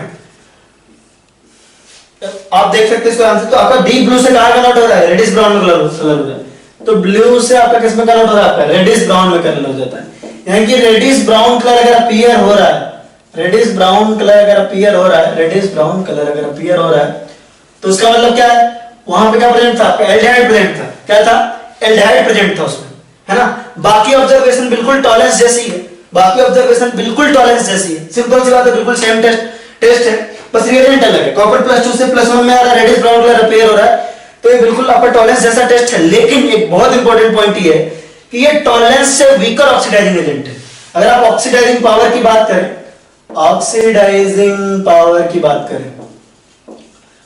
आप देख सकते हैं इसको आंसर, तो आपका डीप ब्लू से कहां कन्वर्ट हो रहा है, रेडिश ब्राउन में कलर हो रहा है, तो ब्लू से आपका किसमें कन्वर्ट हो रहा है, आपका रेडिश ब्राउन में कन्वर्ट हो जाता है। यानी कि रेडिश ब्राउन कलर अगर अपीयर हो रहा है, रेडिश ब्राउन कलर अगर अपीयर हो रहा है, रेडिश ब्राउन कलर अगर अपीयर हो रहा है, तो उसका मतलब क्या है, वहां पे क्या प्रेजेंट था, आपका एल्डिहाइड प्रेजेंट था। क्या था, एल्डिहाइड प्रेजेंट था उसमें, है ना। बाकी ऑब्जर्वेशन बिल्कुल टॉलेंस जैसी है, बाकी ऑब्जर्वेशन बिल्कुल टॉलेंस जैसी है, सिंपल सी बात है, बिल्कुल सेम टेस्ट है, बस रिएजेंट अलग है। कॉपर +2 से +1 में आ रहा है, रेडिश ब्राउन कलर अपीयर हो रहा है, तो ये बिल्कुल आपका टॉलेंस जैसा टेस्ट है। लेकिन एक बहुत इंपॉर्टेंट पॉइंट ये है कि ये टॉलेंस से वीकर ऑक्सीडाइजिंग एजेंट है। अगर आप ऑक्सीडाइजिंग पावर की बात करें, ऑक्सीडाइजिंग पावर की बात करें,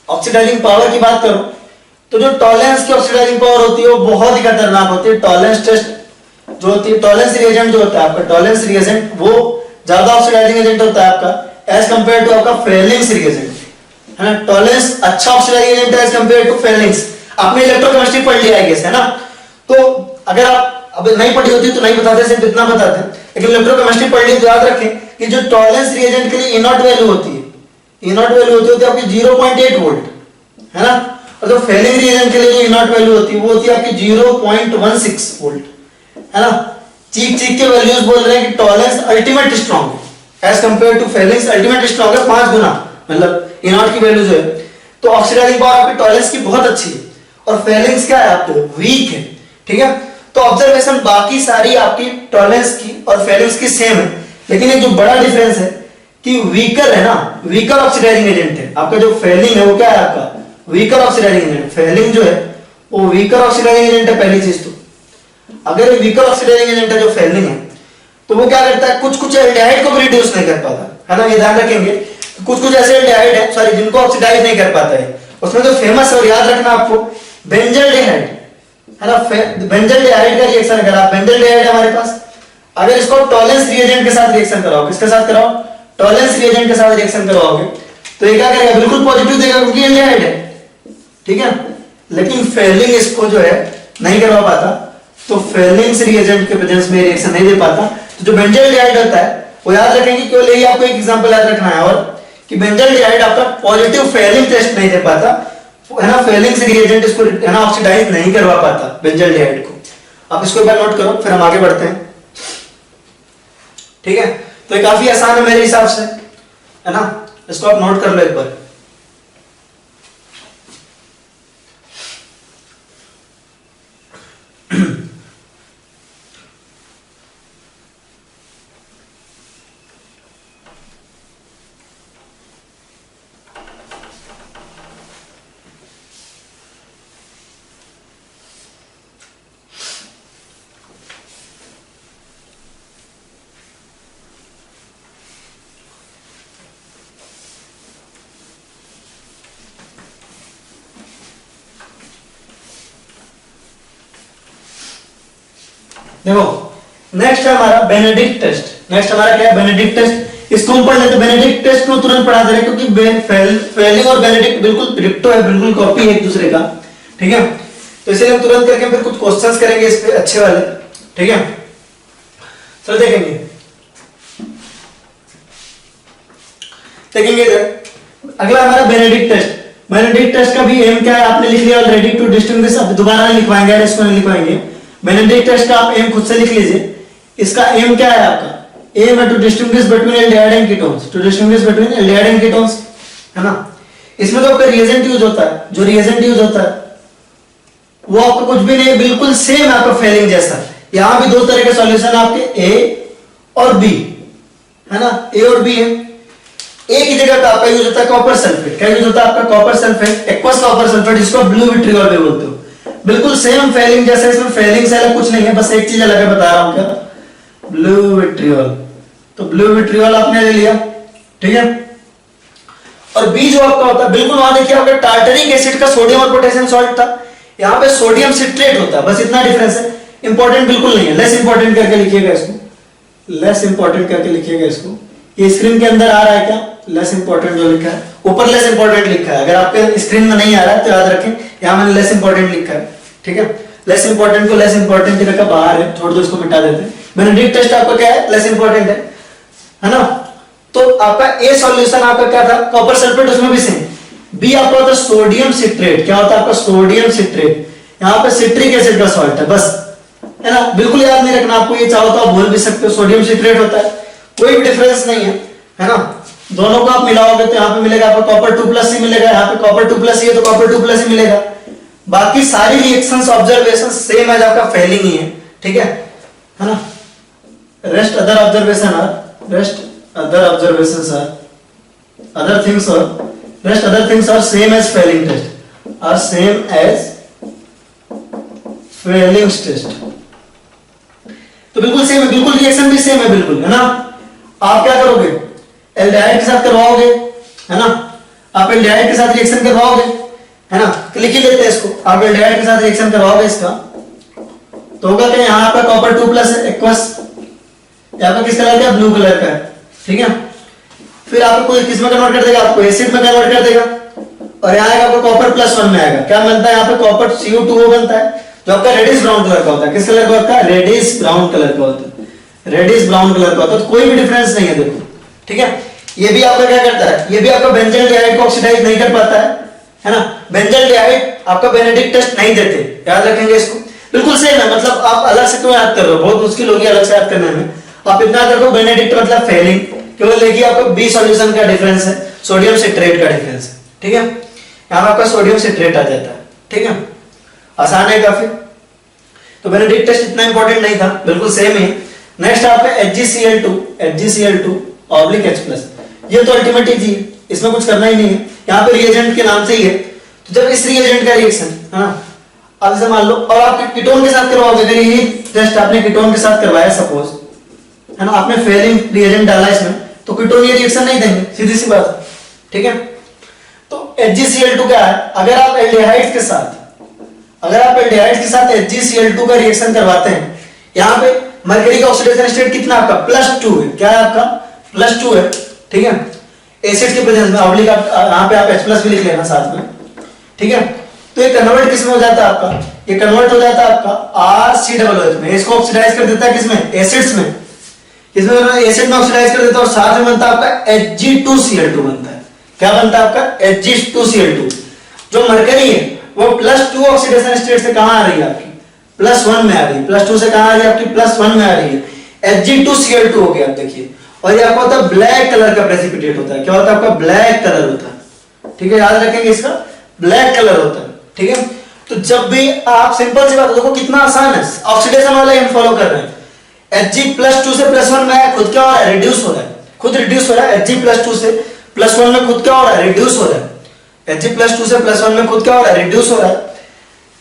ऑक्सीडाइजिंग पावर की बात करो, तो जो टॉलेंस की ऑक्सीडाइजिंग पावर होती है वो बहुत ही खतरनाक होती है। टॉलेंस टेस्ट जो होती है, टॉलेंस रिएजेंट जो होता है आपका, टॉलेंस रिएजेंट वो ज्यादा ऑक्सीडाइजिंग एजेंट होता है आपका एज कंपेयर टू आपका फेलिंग्स रिएजेंट, है ना। टॉलेंस अच्छा ऑक्सीडाइजिंग एजेंट है एज कंपेयर टू फेलिंग्स। आपने इलेक्ट्रोकेमिस्ट्री पढ़ लिया है, है ना, तो अगर आप अब नहीं पढ़ी होती तो नहीं बताते, सिर्फ इतना बताते, लेकिन इलेक्ट्रोकेमिस्ट्री पढ़ ली तो याद रखें कि जो टॉलेंस रिएजेंट के लिए E0 वैल्यू होती है, E0 वैल्यू होती है आपकी 0.8 वोल्ट, है ना, और जो फेलिंग रिएजेंट के लिए जो E0 वैल्यू होती है वो होती है आपकी 0.16 वोल्ट, है ना। चीख चीख के वैल्यूज बोल रहे हैं कि टॉलरेंस अल्टीमेट स्ट्रॉन्ग है as compare to Fehling's, ultimate strong है 5 गुना, मतलब ए नॉट की वैल्यू जो है। तो ऑक्सीडाइजिंग पावर आपकी टॉलरेंस की बहुत अच्छी है और फेलिंग्स क्या है आपको वीक है, ठीक है। तो ऑब्जर्वेशन बाकी सारी आपकी टॉलरेंस की और फेलिंग्स की सेम है, लेकिन एक जो बड़ा डिफरेंस है कि वीकर है ना, वीकर ऑक्सीडाइजिंग एजेंट है आपका। जो फेलिंग है वो क्या है आपका वीकर ऑक्सीडाइजिंग एजेंट, फेलिंग जो है वो वीकर ऑक्सीडाइजिंग एजेंट है पहली चीज। तो अगर वीकर ऑक्सीडाइजिंग एजेंट है जो फेलिंग है, तो वो क्या करता है, कुछ कुछ एल्डिहाइड को भी रिड्यूस नहीं कर पाता है ना, ये ध्यान रखेंगे। कुछ कुछ ऐसे एल्डिहाइड है सॉरी जिनको ऑक्सीडाइज नहीं कर पाता है, उसमें जो फेमस है और याद रखना आपको बेंजल्डेहाइड है ना। बेंजल्डेहाइड का रिएक्शन अगर आप बेंजल्डेहाइड हमारे पास, अगर इसको टॉलरेंस रिएजेंट के साथ रिएक्शन कराओ, किसके साथ कराओ, टॉलरेंस रिएजेंट के साथ रिएक्शन करवाओगे, तो ये क्या करेगा, बिल्कुल पॉजिटिव देगा क्योंकि एल्डिहाइड है, ठीक है। लेकिन फेलिंग इसको जो है नहीं करवा पाता, तो फेलिंग्स रिएजेंट के प्रेजेंस में रिएक्शन नहीं दे पाता। तो जो बेंजल्डेहाइड होता है वो याद रखेंगे, केवल यही आपको एक एग्जांपल याद रखना है और कि बेंजल्डेहाइड आपका पॉजिटिव फेलिंग टेस्ट नहीं दे पाता है ना, फेलिंग्स रिएजेंट इसको है ना ऑक्सीडाइज नहीं करवा पाता बेंजल्डेहाइड को। आप इसको एक बार नोट करो, फिर हम आगे बढ़ते हैं, ठीक है। तो ये काफी आसान है मेरे हिसाब से, है ना, इसको आप नोट कर लो एक बार। देखो नेक्स्ट है हमारा बेनेडिक्ट टेस्ट। नेक्स्ट हमारा क्या है, बेनेडिक्ट टेस्ट। इसको हम पढ़ लेते हैं। बेनेडिक्ट टेस्ट को तुरंत पढ़ा दे रहे हैं क्योंकि फेलिंग और बेनेडिक्ट बिल्कुल डिक्टो है, बिल्कुल कॉपी है एक दूसरे का, ठीक है। तो इसलिए हम तुरंत करके फिर कुछ क्वेश्चंस करेंगे इस पे अच्छे वाले, ठीक है। चलो देखेंगे अगला हमारा बेनेडिक्ट टेस्ट। बेनेडिक्ट टेस्ट का भी एम क्या है आपने लिख लिया ऑलरेडी, टू डिस्टिंग्विश, अब दोबारा नहीं लिखवाएंगे यार, इसको नहीं लिखवाएंगे। बेनेडिक्ट टेस्ट का आप एम खुद से लिख लीजिए। इसका एम क्या है आपका, एम है to distinguish between aldehyde and ketones, to distinguish between aldehyde and ketones, है ना। इसमें जो आपका रिएजेंट यूज होता है, जो रिएजेंट यूज होता है वो आपका कुछ भी नहीं, बिल्कुल सेम है आपका फेलिंग जैसा। यहां भी दो तरह के सॉल्यूशन आपके ए और बी, है ना, ए और बी है। एक ही जगह पे आपका यूज होता है कॉपर सल्फेट। क्या यूज होता है आपका, copper sulphate, aqueous copper sulphate, जिसको ब्लू विट्रियोल भी बोलते हो। बिल्कुल सेम फेलिंग जैसा, इसमें फेलिंग से अलग कुछ नहीं है, बस एक चीज अलग है, बता रहा हूं क्या, ब्लू विट्रियोल। तो ब्लू विट्रियोल आपने ले लिया, ठीक है। और बी जो आपका होता है, बिल्कुल वहां देखिए आपका टार्टरिक एसिड का सोडियम और पोटेशियम सॉल्ट था, यहाँ पे सोडियम सिट्रेट होता है, बस इतना डिफरेंस है। इंपॉर्टेंट बिल्कुल नहीं है, लेस इंपॉर्टेंट करके लिखिएगा इसको, लेस इंपॉर्टेंट करके लिखिएगा इसको। ये स्क्रीन के अंदर आ रहा है क्या, लेस इंपॉर्टेंट जो लिखा है, ऊपर लेस इंपॉर्टेंट लिखा है। अगर आपके स्क्रीन में नहीं आ रहा है तो याद रखें, यहाँ मैंने लेस इंपॉर्टेंट लिखा है, ठीक है। लेस इंपॉर्टेंट को लेस इंपॉर्टेंट की जगह बाहर है, छोड़ दो, इसको मिटा देते हैं। बेनेडिक्ट टेस्ट आपका क्या है, लेस इंपॉर्टेंट है ना। तो आपका ए सॉल्यूशन आपका क्या था, कॉपर सल्फेट, उसमें भी सेम। बी आपका होता है सोडियम सिट्रेट। क्या होता है आपका, सोडियम सिट्रेट। यहाँ पे सिट्रिक एसिड का सॉल्ट है, बस, है ना। बिल्कुल याद नहीं रखना आपको, ये चाहो तो आप भूल भी सकते हो, सोडियम सिट्रेट होता है, कोई भी डिफरेंस नहीं है ना। दोनों को आप मिलाओगे तो यहाँ पे मिलेगा आपको कॉपर 2+ ही मिलेगा, यहाँ पे कॉपर 2+ ही है तो कॉपर 2+ ही मिलेगा। बाकी सारी रिएक्शंस ऑब्जर्वेशन सेम एज आपका फेलिंग ही है, ठीक है ना। Rest other observation are, rest other observations are other things, और rest other things are same as Fehling test, are same as Fehling test. तो बिल्कुल सेम है, बिल्कुल रिएक्शन भी सेम है, बिल्कुल, है ना। आप क्या करोगे, एल्डिहाइड के साथ करवाओगे, है ना। आप एल्डिहाइड के साथ रिएक्शन करवाओगे, है ना। लिख ही लेते हैं इसको, आप एल्डिहाइड के साथ रिएक्शन करवाओगे इसका, तो होगा क्या, यहाँ आपका कॉपर 2+ है, एक्वस, यहाँ पे किस कलर का, ब्लू कलर का है, ठीक है। फिर आपको किस में कन्वर्ट कर देगा, आपको एसिड में कन्वर्ट कर देगा, और यहाँ आपका कॉपर +1 में आएगा। क्या बनता है यहाँ पे, कॉपर Cu2O बनता है, जो आपका रेडिश ब्राउन कलर का होता है। किस कलर का होता है, रेडिश ब्राउन कलर का होता है, रेडिश ब्राउन कलर का होता है। तो कोई भी डिफरेंस नहीं है, देखो, ठीक है। ये भी आपका क्या करता है, ये भी आपका बेंजल्डिहाइड को ऑक्सीडाइज नहीं कर पाता है ना। बेंजल्डिहाइड आपका बेनेडिक्ट टेस्ट नहीं देते, याद रखेंगे इसको। बिल्कुल सेम है, मतलब आप अलग से क्यों याद कर रहे हो, बहुत मुश्किल होगी अलग से याद करने में। आप इतना याद रखो बेनेडिक्ट मतलब फेलिंग, केवल देखिए आपको बी सॉल्यूशन का डिफरेंस है, सोडियम सिट्रेट का डिफरेंस है, ठीक है। यहाँ आपका सोडियम सिट्रेट आ जाता है, ठीक है, आसान है काफी। तो बेनेडिक्ट टेस्ट इतना इंपॉर्टेंट नहीं था, बिल्कुल सेम ही। नेक्स्ट आपका HgCl2 ऑब्लिक H+, ये तो अल्टीमेट ही है, इसमें कुछ करना ही नहीं है, यहाँ पे रिएजेंट के नाम से ही है। तो जब इस रिएजेंट का रिएक्शन है ना, अब जैसे मान लो और आप कीटोन के साथ करवाओगे, अगर यही टेस्ट आपने कीटोन के साथ करवाया सपोज, है ना, आपने फेलिंग रिएजेंट डाला इसमें, तो कीटोन ये रिएक्शन नहीं देंगे, सीधी सी बात, ठीक है। तो HgCl2 क्या है, अगर आप एल्डिहाइड्स के साथ HgCl2 का रिएक्शन करवाते हैं, यहाँ पे मरकरी का ऑक्सीडेशन स्टेट कितना आपका +2 है, क्या है आपका +2 है, ठीक है। एसिड के प्रेजेंस में ऑब्लिक यहाँ पे आप H+ भी लिख लेना साथ में, ठीक है। तो ये कन्वर्ट किसमें हो जाता है आपका, ये कन्वर्ट हो जाता है आपका RCOOH में, इसको ऑक्सीडाइज कर देता है किसमें, एसिड्स में, इसमें एसिड में ऑक्सीडाइज कर देता है और साथ में बनता है आपका Hg2Cl2 बनता है, क्या बनता है आपका Hg2Cl2। जो मरकरी है वो +2 ऑक्सीडेशन स्टेट से कहां आ रही है आपकी +1 में आ रही है, +2 से कहां आ रही है आपकी +1 में आ रही है, Hg2Cl2 हो गया, आप देखिए। और ये आपका होता है ब्लैक कलर का प्रेसिपिटेट होता है, क्या होता है आपका ब्लैक कलर होता है, ठीक है, याद रखेंगे इसका, ब्लैक कलर होता है, ठीक है। तो जब भी आप सिंपल सी बात, देखो कितना आसान है, ऑक्सीडेशन वाला हम फॉलो कर रहे हैं। Hg+2 से +1 में आया, खुद क्या हो रहा है, रिड्यूस हो रहा है, खुद रिड्यूस हो रहा है, Hg+2 से +1 में खुद क्या हो रहा है, रिड्यूस हो रहा है, Hg+2 से +1 में खुद क्या हो रहा है, रिड्यूस हो रहा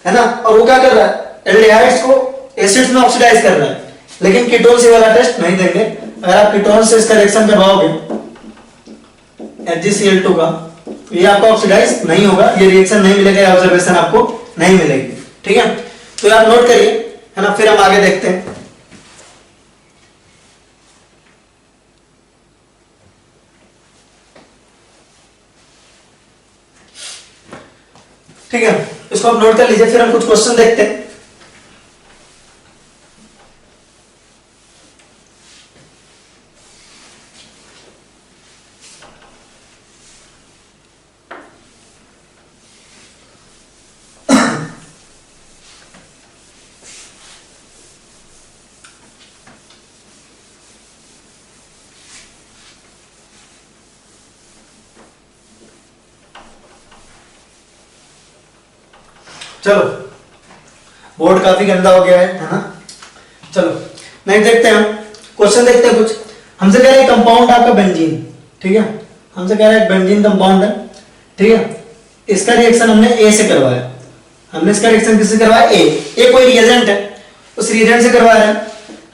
है ना। और वो क्या कर रहा है, एल्डिहाइड्स को एसिड्स में ऑक्सीडाइज कर रहा है, लेकिन कीटोन से वाला टेस्ट नहीं देंगे। अगर आप कीटोन से इसका रिएक्शन करवाओगे HgCl2 का, तो ये आपका ऑक्सीडाइज नहीं होगा, ये रिएक्शन नहीं मिलेगा, ऑब्जर्वेशन आपको नहीं मिलेगी, ठीक है। तो आप नोट करिए, है ना, फिर हम आगे देखते हैं। ठीक है, इसको आप नोट कर लीजिए, फिर हम कुछ क्वेश्चन देखते हैं। चलो, बोर्ड काफी गंदा हो गया है ना। चलो नेक्स्ट देखते हैं, हम क्वेश्चन देखते हैं कुछ। हमसे कह रहे हैं कंपाउंड आपका बेंजीन, ठीक है, हमसे कह रहा है बेंजीन कंपाउंड है, ठीक है। इसका रिएक्शन हमने ए से करवाया, हमने इसका रिएक्शन किससे करवाया, ए कोई रिएजेंट है, उस रिएजेंट से करवा रहे हैं,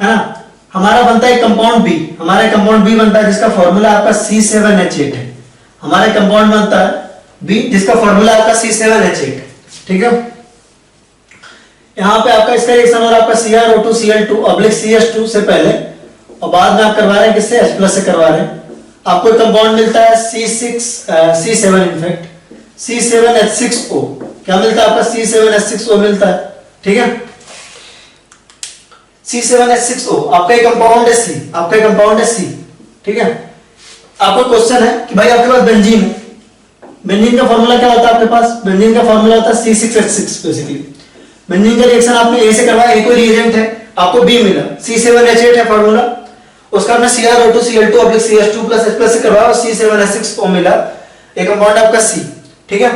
है ना। हमारा बनता है कंपाउंड बी, हमारा कंपाउंड बी बनता है जिसका फॉर्मूला आपका C7H8 है, हमारा कंपाउंड बनता है बी जिसका फॉर्मूला आपका C7H8, ठीक है। यहाँ पे आपका इसका रिएक्शन हो रहा है आपका CrO2Cl2 ऑब्लिक CH2 से पहले, और बाद में आप करवा रहे हैं किससे, H+ से करवा रहे हैं। आपको एक कंपाउंड मिलता है C7 इनफैक्ट C7H6O, क्या मिलता है आपका C7H6O मिलता है, ठीक है। C7H6O आपका एक कंपाउंड है C, आपका एक कंपाउंड है C, ठीक है। आपको क्वेश्चन है कि भाई आपके पास बेंजीन है, बेंजीन का फॉर्मूला क्या होता है आपके पास, बेंजीन का फॉर्मूला होता है C6H6 बेसिकली। बेंजीन का रिएक्शन आपने ए से करवाया, ए कोई रिएजेंट है, आपको बी मिला, C7H8 है फॉर्मूला, उसका आपने CrO2Cl2 oblique CH2 plus H+ से करवाया और C7H6O मिला, एक कंपाउंड आपका C, ठीक है।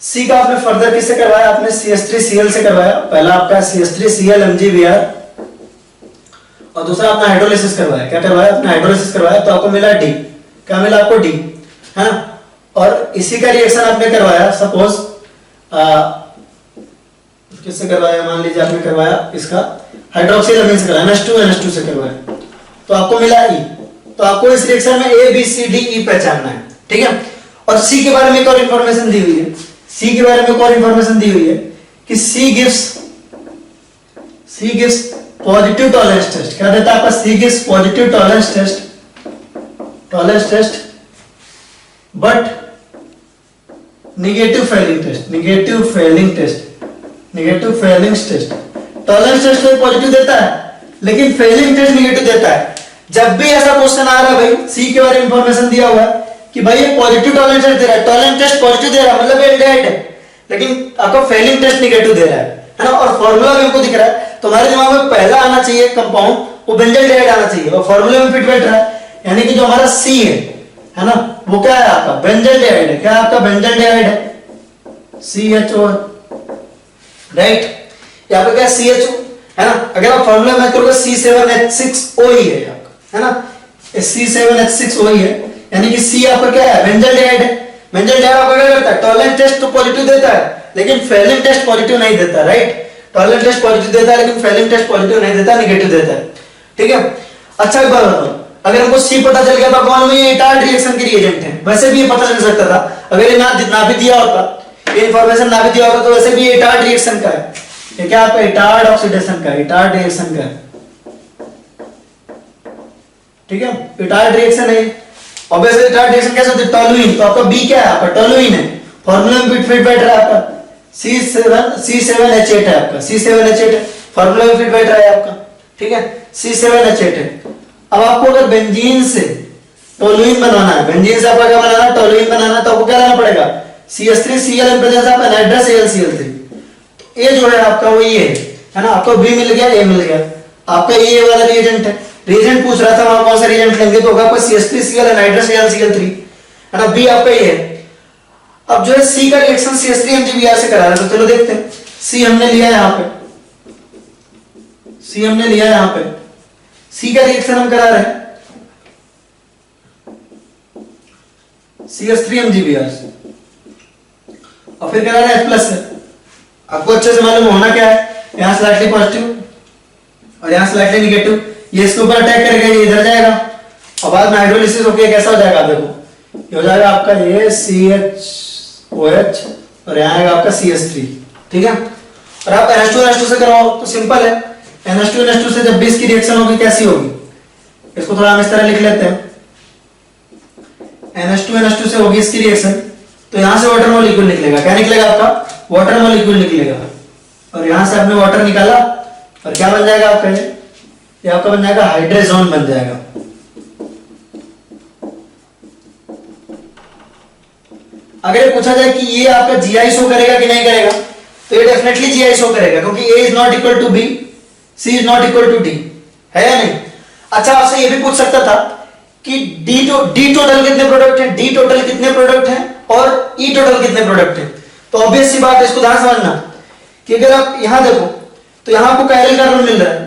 C का आपने फर्दर किससे करवाया, आपने CH3Cl से करवाया, पहला आपका CH3Cl MgBr और दूसरा आपने हाइड्रोलिसिस करवाया, क्या करवाया, आपने हाइड्रोलिसिस करवाया, तो आपको मिला D, क्या मिला आपको D, है ना। और इसी का रिएक्शन आपने करवाया सपोज किससे करवाया, मान लीजिए आपने करवाया इसका हाइड्रोक्सिल अमीन से करवाया, NH2 से करवाया, तो आपको मिला E। तो आपको इस रिएक्शन में A B C D E पहचानना है, ठीक है। और C के बारे में एक और इंफॉर्मेशन दी हुई है, C के बारे में एक और इंफॉर्मेशन दी हुई है कि C gives positive Tollens test, क्या देता है आपका, C gives positive Tollens test but negative Fehling test. Tollens test तो पॉजिटिव देता है लेकिन फेलिंग टेस्ट नेगेटिव देता है। जब भी ऐसा क्वेश्चन आ रहा है भाई, सी के बारे में इंफॉर्मेशन दिया हुआ है कि भाई ये पॉजिटिव टॉलरेंस टेस्ट दे रहा है, टॉलरेंस टेस्ट पॉजिटिव दे रहा है मतलब एल्डिहाइड है, लेकिन आपको फेलिंग टेस्ट नेगेटिव दे रहा है, है ना, और फॉर्मूला भी हमको दिख रहा है, तो हमारे दिमाग में पहला आना चाहिए कंपाउंड, वो बेंजल डाइड आना चाहिए, और फॉर्मूले में फिट बैठ रहा है, यानी कि जो हमारा सी है ना, वो क्या है आपका बेंजल डाइड है। क्या है आपका बेंजल डाइड है, CHO, राइट, यहाँ पे क्या CHO है ना। अगर आप फॉर्मूला में करोगे C7H6O ही है आपका, है ना, C7H6O ही है, यानी कि C आपका क्या है बेंजल डाइड है। बेंजल डाइड आपका क्या करता है, टॉलरेंस टेस्ट तो पॉजिटिव देता है लेकिन फेलिंग टेस्ट पॉजिटिव नहीं देता, राइट, टॉलरेंस टेस्ट पॉजिटिव देता है लेकिन फेलिंग टेस्ट पॉजिटिव नहीं देता, नेगेटिव देता है, ठीक है। अच्छा एक बात बताओ, अगर हमको C पता चल गया तो कौन में इटार्ड रिएक्शन के रिएजेंट है, वैसे भी ये पता चल सकता था, अगर ये ना भी दिया होता, ये इंफॉर्मेशन ना भी दिया होता, तो वैसे भी इटार्ड रिएक्शन का है, ये क्या आपका इटार्ड ऑक्सीडेशन का, इटार्ड रिएक्शन का है, ठीक है, इटार्ड रिएक्शन है। ऑब्वियसली इटार्ड रिएक्शन कैसे होती है, टोलुइन, तो आपका बी क्या है आपका टोलुइन है, फॉर्मूला में फिट बैठ रहा है आपका C7H8 है आपका, C7H8 है, फॉर्मूला में फिट बैठ रहा है आपका, ठीक है, C7H8 है। अब आपको अगर बेंजीन से टोलुइन बनाना है, बेंजीन से आपका क्या बनाना है, टोलुइन बनाना है, तो आपको क्या लेना पड़ेगा, CH3Cl in presence of anhydrous AlCl3, तो ये जो है आपका वो ये है ना, आपको B मिल गया, A मिल गया, आपका ये वाला रिएजेंट है। रिएजेंट पूछ रहा था वहां कौन सा रिएजेंट लेंगे, तो होगा आपका CH3Cl एनहाइड्रस AlCl3, है ना, B आपका ये है। अब जो है C का रिएक्शन CH3MgBr से करा रहा है, तो चलो देखते हैं। C हमने लिया यहाँ पे, C हमने लिया यहाँ पे, C का रिएक्शन हम करा रहे हैं CH3MgBr से, और फिर करा रहे हैं H+ से। आपको अच्छे से मालूम होना क्या है, यहाँ स्लाइटली पॉजिटिव और यहाँ स्लाइटली निगेटिव, ये इसके ऊपर अटैक करेगा, ये इधर जाएगा, और बाद में हाइड्रोलिसिस होकर कैसा हो जाएगा, देखो ये हो जाएगा आपका ये CHOH और यहाँ आएगा आपका CH3, ठीक है। और आप NH2NH2 से कराओ तो सिंपल है, NH2NH2 से जब भी इसकी रिएक्शन होगी कैसी होगी, इसको थोड़ा हम इस तरह लिख लेते हैं, NH2NH2 से होगी इसकी रिएक्शन, तो यहां से वाटर मॉलिक्यूल निकलेगा, क्या निकलेगा आपका वाटर मॉलिक्यूल निकलेगा, और यहां से आपने वाटर निकाला और क्या बन जाएगा आपका ये आपका बन जाएगा हाइड्रोजन बन जाएगा। अगर ये पूछा जाए कि ये आपका GI शो करेगा कि नहीं करेगा, तो ये डेफिनेटली GI शो करेगा, क्योंकि A is not equal to B, C is not equal to D, है या नहीं। अच्छा आपसे ये भी पूछ सकता था कि D टोटल कितने प्रोडक्ट हैं, D टोटल कितने प्रोडक्ट हैं और E टोटल कितने प्रोडक्ट हैं। तो ऑब्वियस सी बात है, इसको ध्यान समझना कि अगर आप यहां देखो तो यहां आपको कायरल कार्बन मिल रहा है,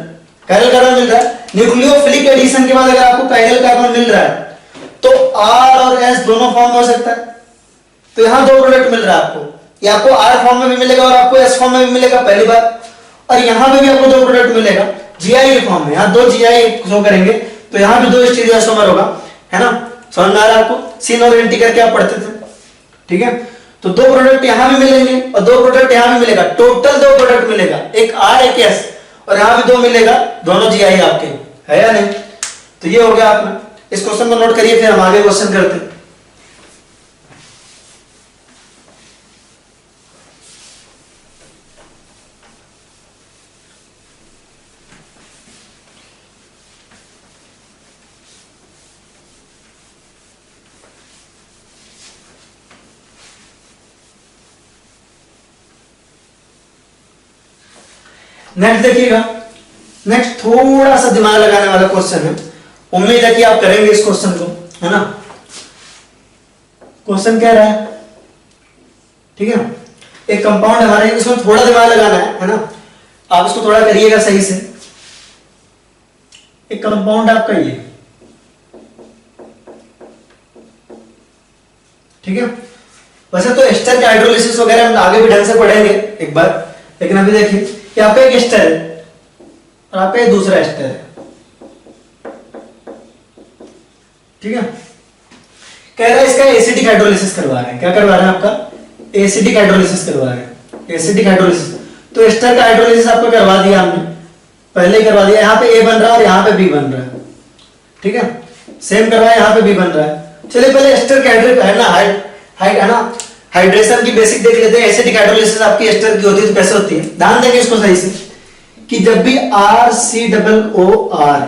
कायरल कार्बन मिल रहा है, न्यूक्लियोफिलिक एडिशन के बाद अगर आपको कायरल कार्बन मिल रहा है तो R और S दोनों फॉर्म में हो सकता है, तो यहां दो प्रोडक्ट मिल रहा है आपको, ये आपको R फॉर्म में भी मिलेगा और आपको S फॉर्म में भी मिलेगा पहली बार, और यहां पे भी आपको दो प्रोडक्ट मिलेगा GI के फॉर्म में, यहां दो GI शो करेंगे, तो यहां भी दो स्टीरियोसोमर होगा, है ना, समझ में आ रहा है आपको, सीन और एंटी करके आप पढ़ते थे, ठीक है। तो दो प्रोडक्ट यहां भी मिलेंगे और दो प्रोडक्ट यहां भी मिलेगा, टोटल दो प्रोडक्ट मिलेगा, एक R एक S, और यहां भी दो मिलेगा, दोनों GI आपके, है या नहीं। तो ये हो गया आपने, इस क्वेश्चन को नोट करिए, फिर हम आगे क्वेश्चन करते हैं। नेक्स्ट देखिएगा, नेक्स्ट थोड़ा सा दिमाग लगाने वाला क्वेश्चन है, उम्मीद है कि आप करेंगे इस क्वेश्चन को, है ना। क्वेश्चन कह रहा है, ठीक है, एक कंपाउंड हमारे, इसमें थोड़ा दिमाग लगाना है ना, आप इसको थोड़ा करिएगा सही से। एक कंपाउंड आपका ये, ठीक है, वैसे तो एस्टर का हाइड्रोलिसिस वगैरह हम आगे भी ढंग से पढ़ेंगे एक बार, लेकिन अभी देखिए कि आपका एक एस्टर है और आपका एक दूसरा एस्टर है, ठीक है। कह रहा है इसका एसिडिक हाइड्रोलिसिस करवा रहे हैं, क्या करवा रहे हैं आपका एसिडिक हाइड्रोलिसिस करवा रहे हैं, एसिडिक हाइड्रोलिसिस। तो एस्टर का हाइड्रोलिसिस आपको करवा दिया हमने, पहले ही करवा दिया, यहाँ पे A बन रहा है और यहाँ पे B बन रहा है, ठीक है, सेम करवाया, यहाँ पे B बन रहा है। चलिए पहले एस्टर का है ना हाइड्रेशन की बेसिक देख लेते हैं। एसिडिक हाइड्रोलिसिस आपकी एस्टर की होती है तो कैसे होती है, ध्यान देंगे इसको सही से, कि जब भी RCOOR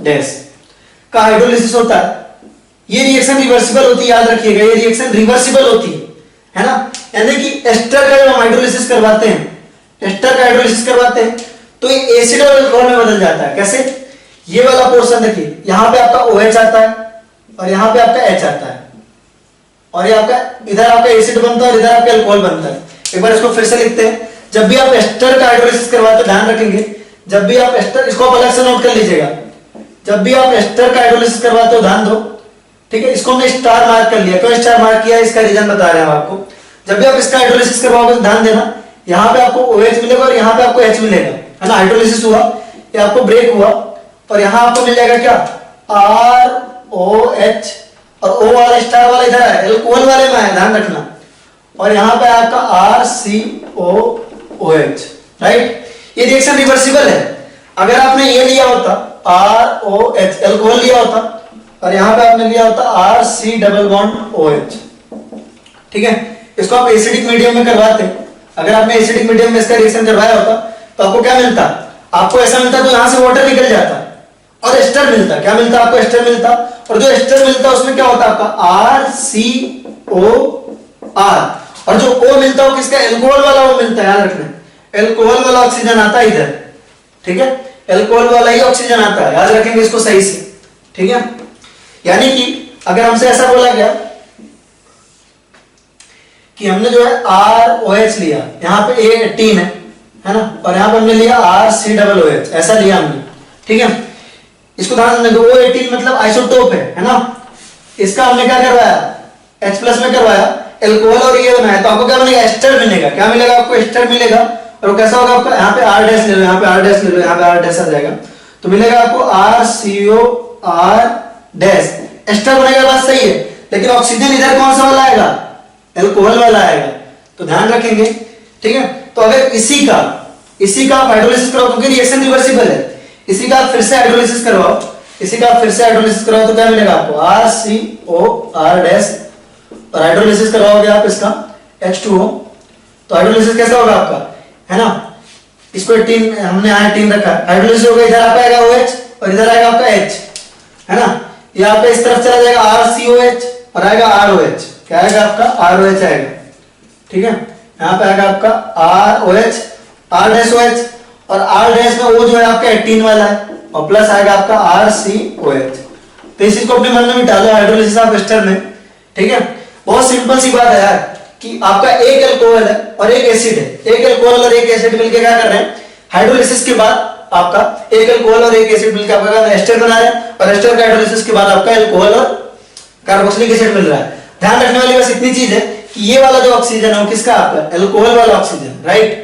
डैश का हाइड्रोलिसिस होता है, ये रिएक्शन रिवर्सिबल होती है, याद रखिएगा, ये रिएक्शन रिवर्सिबल होती है ना, यानी कि एस्टर का जब हम हाइड्रोलिसिस करवाते हैं एस्टर का हाइड्रोलिसिस करवाते हैं तो ये एसिड और अल्कोहल में बदल जाता है। कैसे? ये वाला पोर्शन देखिए, यहाँ पे आपका OH आता है और यहाँ पे आपका H आता है, और ये आपका इधर आपका एसिड बनता है और इधर आपका अल्कोहल बनता है। एक बार इसको फिर से लिखते हैं। जब भी आप एस्टर का हाइड्रोलिसिस करवाते हो ध्यान रखेंगे, जब भी आप एस्टर, इसको आप अलग से नोट कर लीजिएगा, जब भी आप एस्टर का हाइड्रोलिसिस करवाते हो ध्यान दो, ठीक है। इसको हमने स्टार मार्क कर लिया। क्यों स्टार मार्क किया? इसका रीजन बता रहे हैं हम आपको। जब भी आप इसका हाइड्रोलिसिस करवाओगे तो ध्यान देना, यहाँ पे आपको OH मिलेगा और यहाँ पे आपको H मिलेगा, है ना। हाइड्रोलिसिस हुआ, ये आपको ब्रेक हुआ और यहाँ आपको मिल जाएगा क्या? ROH, और O वाला स्टार वाला इधर है, अल्कोहल वाले में है, ध्यान रखना। और यहाँ पे आपका RCOOH, राइट। ये रिएक्शन रिवर्सिबल है। अगर आपने ये लिया होता ROH अल्कोहल लिया होता और यहाँ पे आपने लिया होता RC⋯OH, ठीक है। इसको आप एसिडिक मीडियम में करवाते, अगर आपने एसिडिक मीडियम में इसका रिएक्शन करवाया होता तो आपको क्या मिलता? आपको ऐसा मिलता तो यहाँ से वाटर निकल जाता और एस्टर मिलता। क्या मिलता आपको? एस्टर मिलता। और जो एस्टर मिलता उसमें क्या होता आपका? RCOR, और जो O मिलता है किसका? अल्कोहल वाला वो मिलता है, याद रखना। अल्कोहल वाला ऑक्सीजन आता है इधर, ठीक है। अल्कोहल वाला ही ऑक्सीजन आता है, याद रखेंगे इसको सही से, ठीक है। यानी कि अगर हमसे ऐसा बोला गया कि हमने जो है ROH लिया, यहाँ पे A18 है ना, और यहाँ पे हमने लिया RCOOH, ऐसा लिया हमने, ठीक है। इसको ध्यान देंगे, O18 मतलब आइसोटोप है ना। इसका हमने क्या करवाया? H+ में करवाया, अल्कोहल और ये बनाया, तो आपको क्या बनेगा? एस्टर मिलेगा। क्या मिलेगा आपको? एस्टर मिलेगा। और वो कैसा होगा आपका? यहाँ पे R' ले लो, यहाँ पे R' ले लो, यहाँ पे R' आ जाएगा, तो मिलेगा आपको RCOR'। एस्टर बनेगा, बात सही है, लेकिन ऑक्सीजन इधर कौन सा वाला आएगा? अल्कोहल वाला आएगा, तो ध्यान रखेंगे, ठीक है। तो अगर इसी का आप हाइड्रोलिसिस कराओ, क्योंकि रिएक्शन रिवर्सिबल है, इसी का आप फिर से हाइड्रोलिसिस करवाओ, तो क्या मिलेगा आपको? RCOR', और हाइड्रोलिसिस करवाओगे आप इसका H2O, तो हाइड्रोलिसिस कैसा होगा आपका, है ना। इसको 18 हमने यहाँ 18 रखा, हाइड्रोलिसिस होगा, इधर आपका आएगा OH और इधर आएगा आपका H, है ना। ये आपका इस तरफ चला जाएगा RCOH और आएगा ROH। क्या आएगा आपका? ROH आएगा, ठीक है। यहाँ पे आएगा आपका ROH, R'OH, और R' में O जो है आपका 18 वाला है, और प्लस आएगा आपका RCOH। तो इस चीज को अपने मन में बिठा लो, हाइड्रोलिसिस ऑफ एस्टर में, ठीक है। बहुत सिंपल सी बात है यार, कि आपका एक अल्कोहल है और एक एसिड है, एक अल्कोहल और एक एसिड मिलकर क्या कर रहे हैं? हाइड्रोलिसिस के बाद आपका एक अल्कोहल और एक एसिड मिलकर आपका एस्टर बना रहे हैं, और एस्टर का हाइड्रोलिसिस के बाद आपका अल्कोहल और कार्बोक्सिलिक एसिड मिल रहा है। ध्यान रखने वाली बस इतनी चीज है कि ये वाला जो ऑक्सीजन है वो किसका? आपका अल्कोहल वाला ऑक्सीजन, राइट।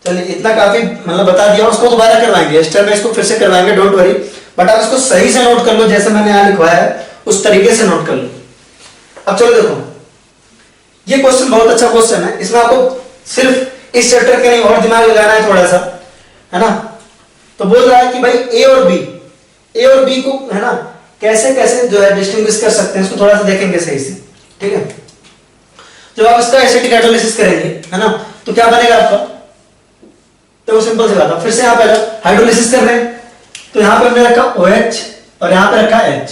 चलिए इतना काफी मतलब बता दिया, उसको दोबारा करवाएंगे, एस्टर में इसको फिर से करवाएंगे, डोंट वरी। बट आप इसको सही से नोट कर लो, जैसे मैंने यहाँ लिखवाया है उस तरीके से नोट कर लो। अब चलो देखो, ये क्वेश्चन बहुत अच्छा क्वेश्चन है, इसमें आपको सिर्फ इस चैप्टर के नहीं और दिमाग लगाना है थोड़ा सा, है ना। तो बोल रहा है कि भाई ए और बी को, है ना, कैसे कैसे जो है डिस्टिंग्विश कर सकते हैं, इसको थोड़ा सा देखेंगे सही से, ठीक है। जब आप इसका एसिडिक हाइड्रोलिसिस करेंगे, है ना, तो क्या बनेगा आपका? तो सिंपल सी बात है, फिर से यहाँ पे हाइड्रोलिसिस कर रहे हैं, तो यहाँ पे हमने रखा OH और यहाँ पे रखा H।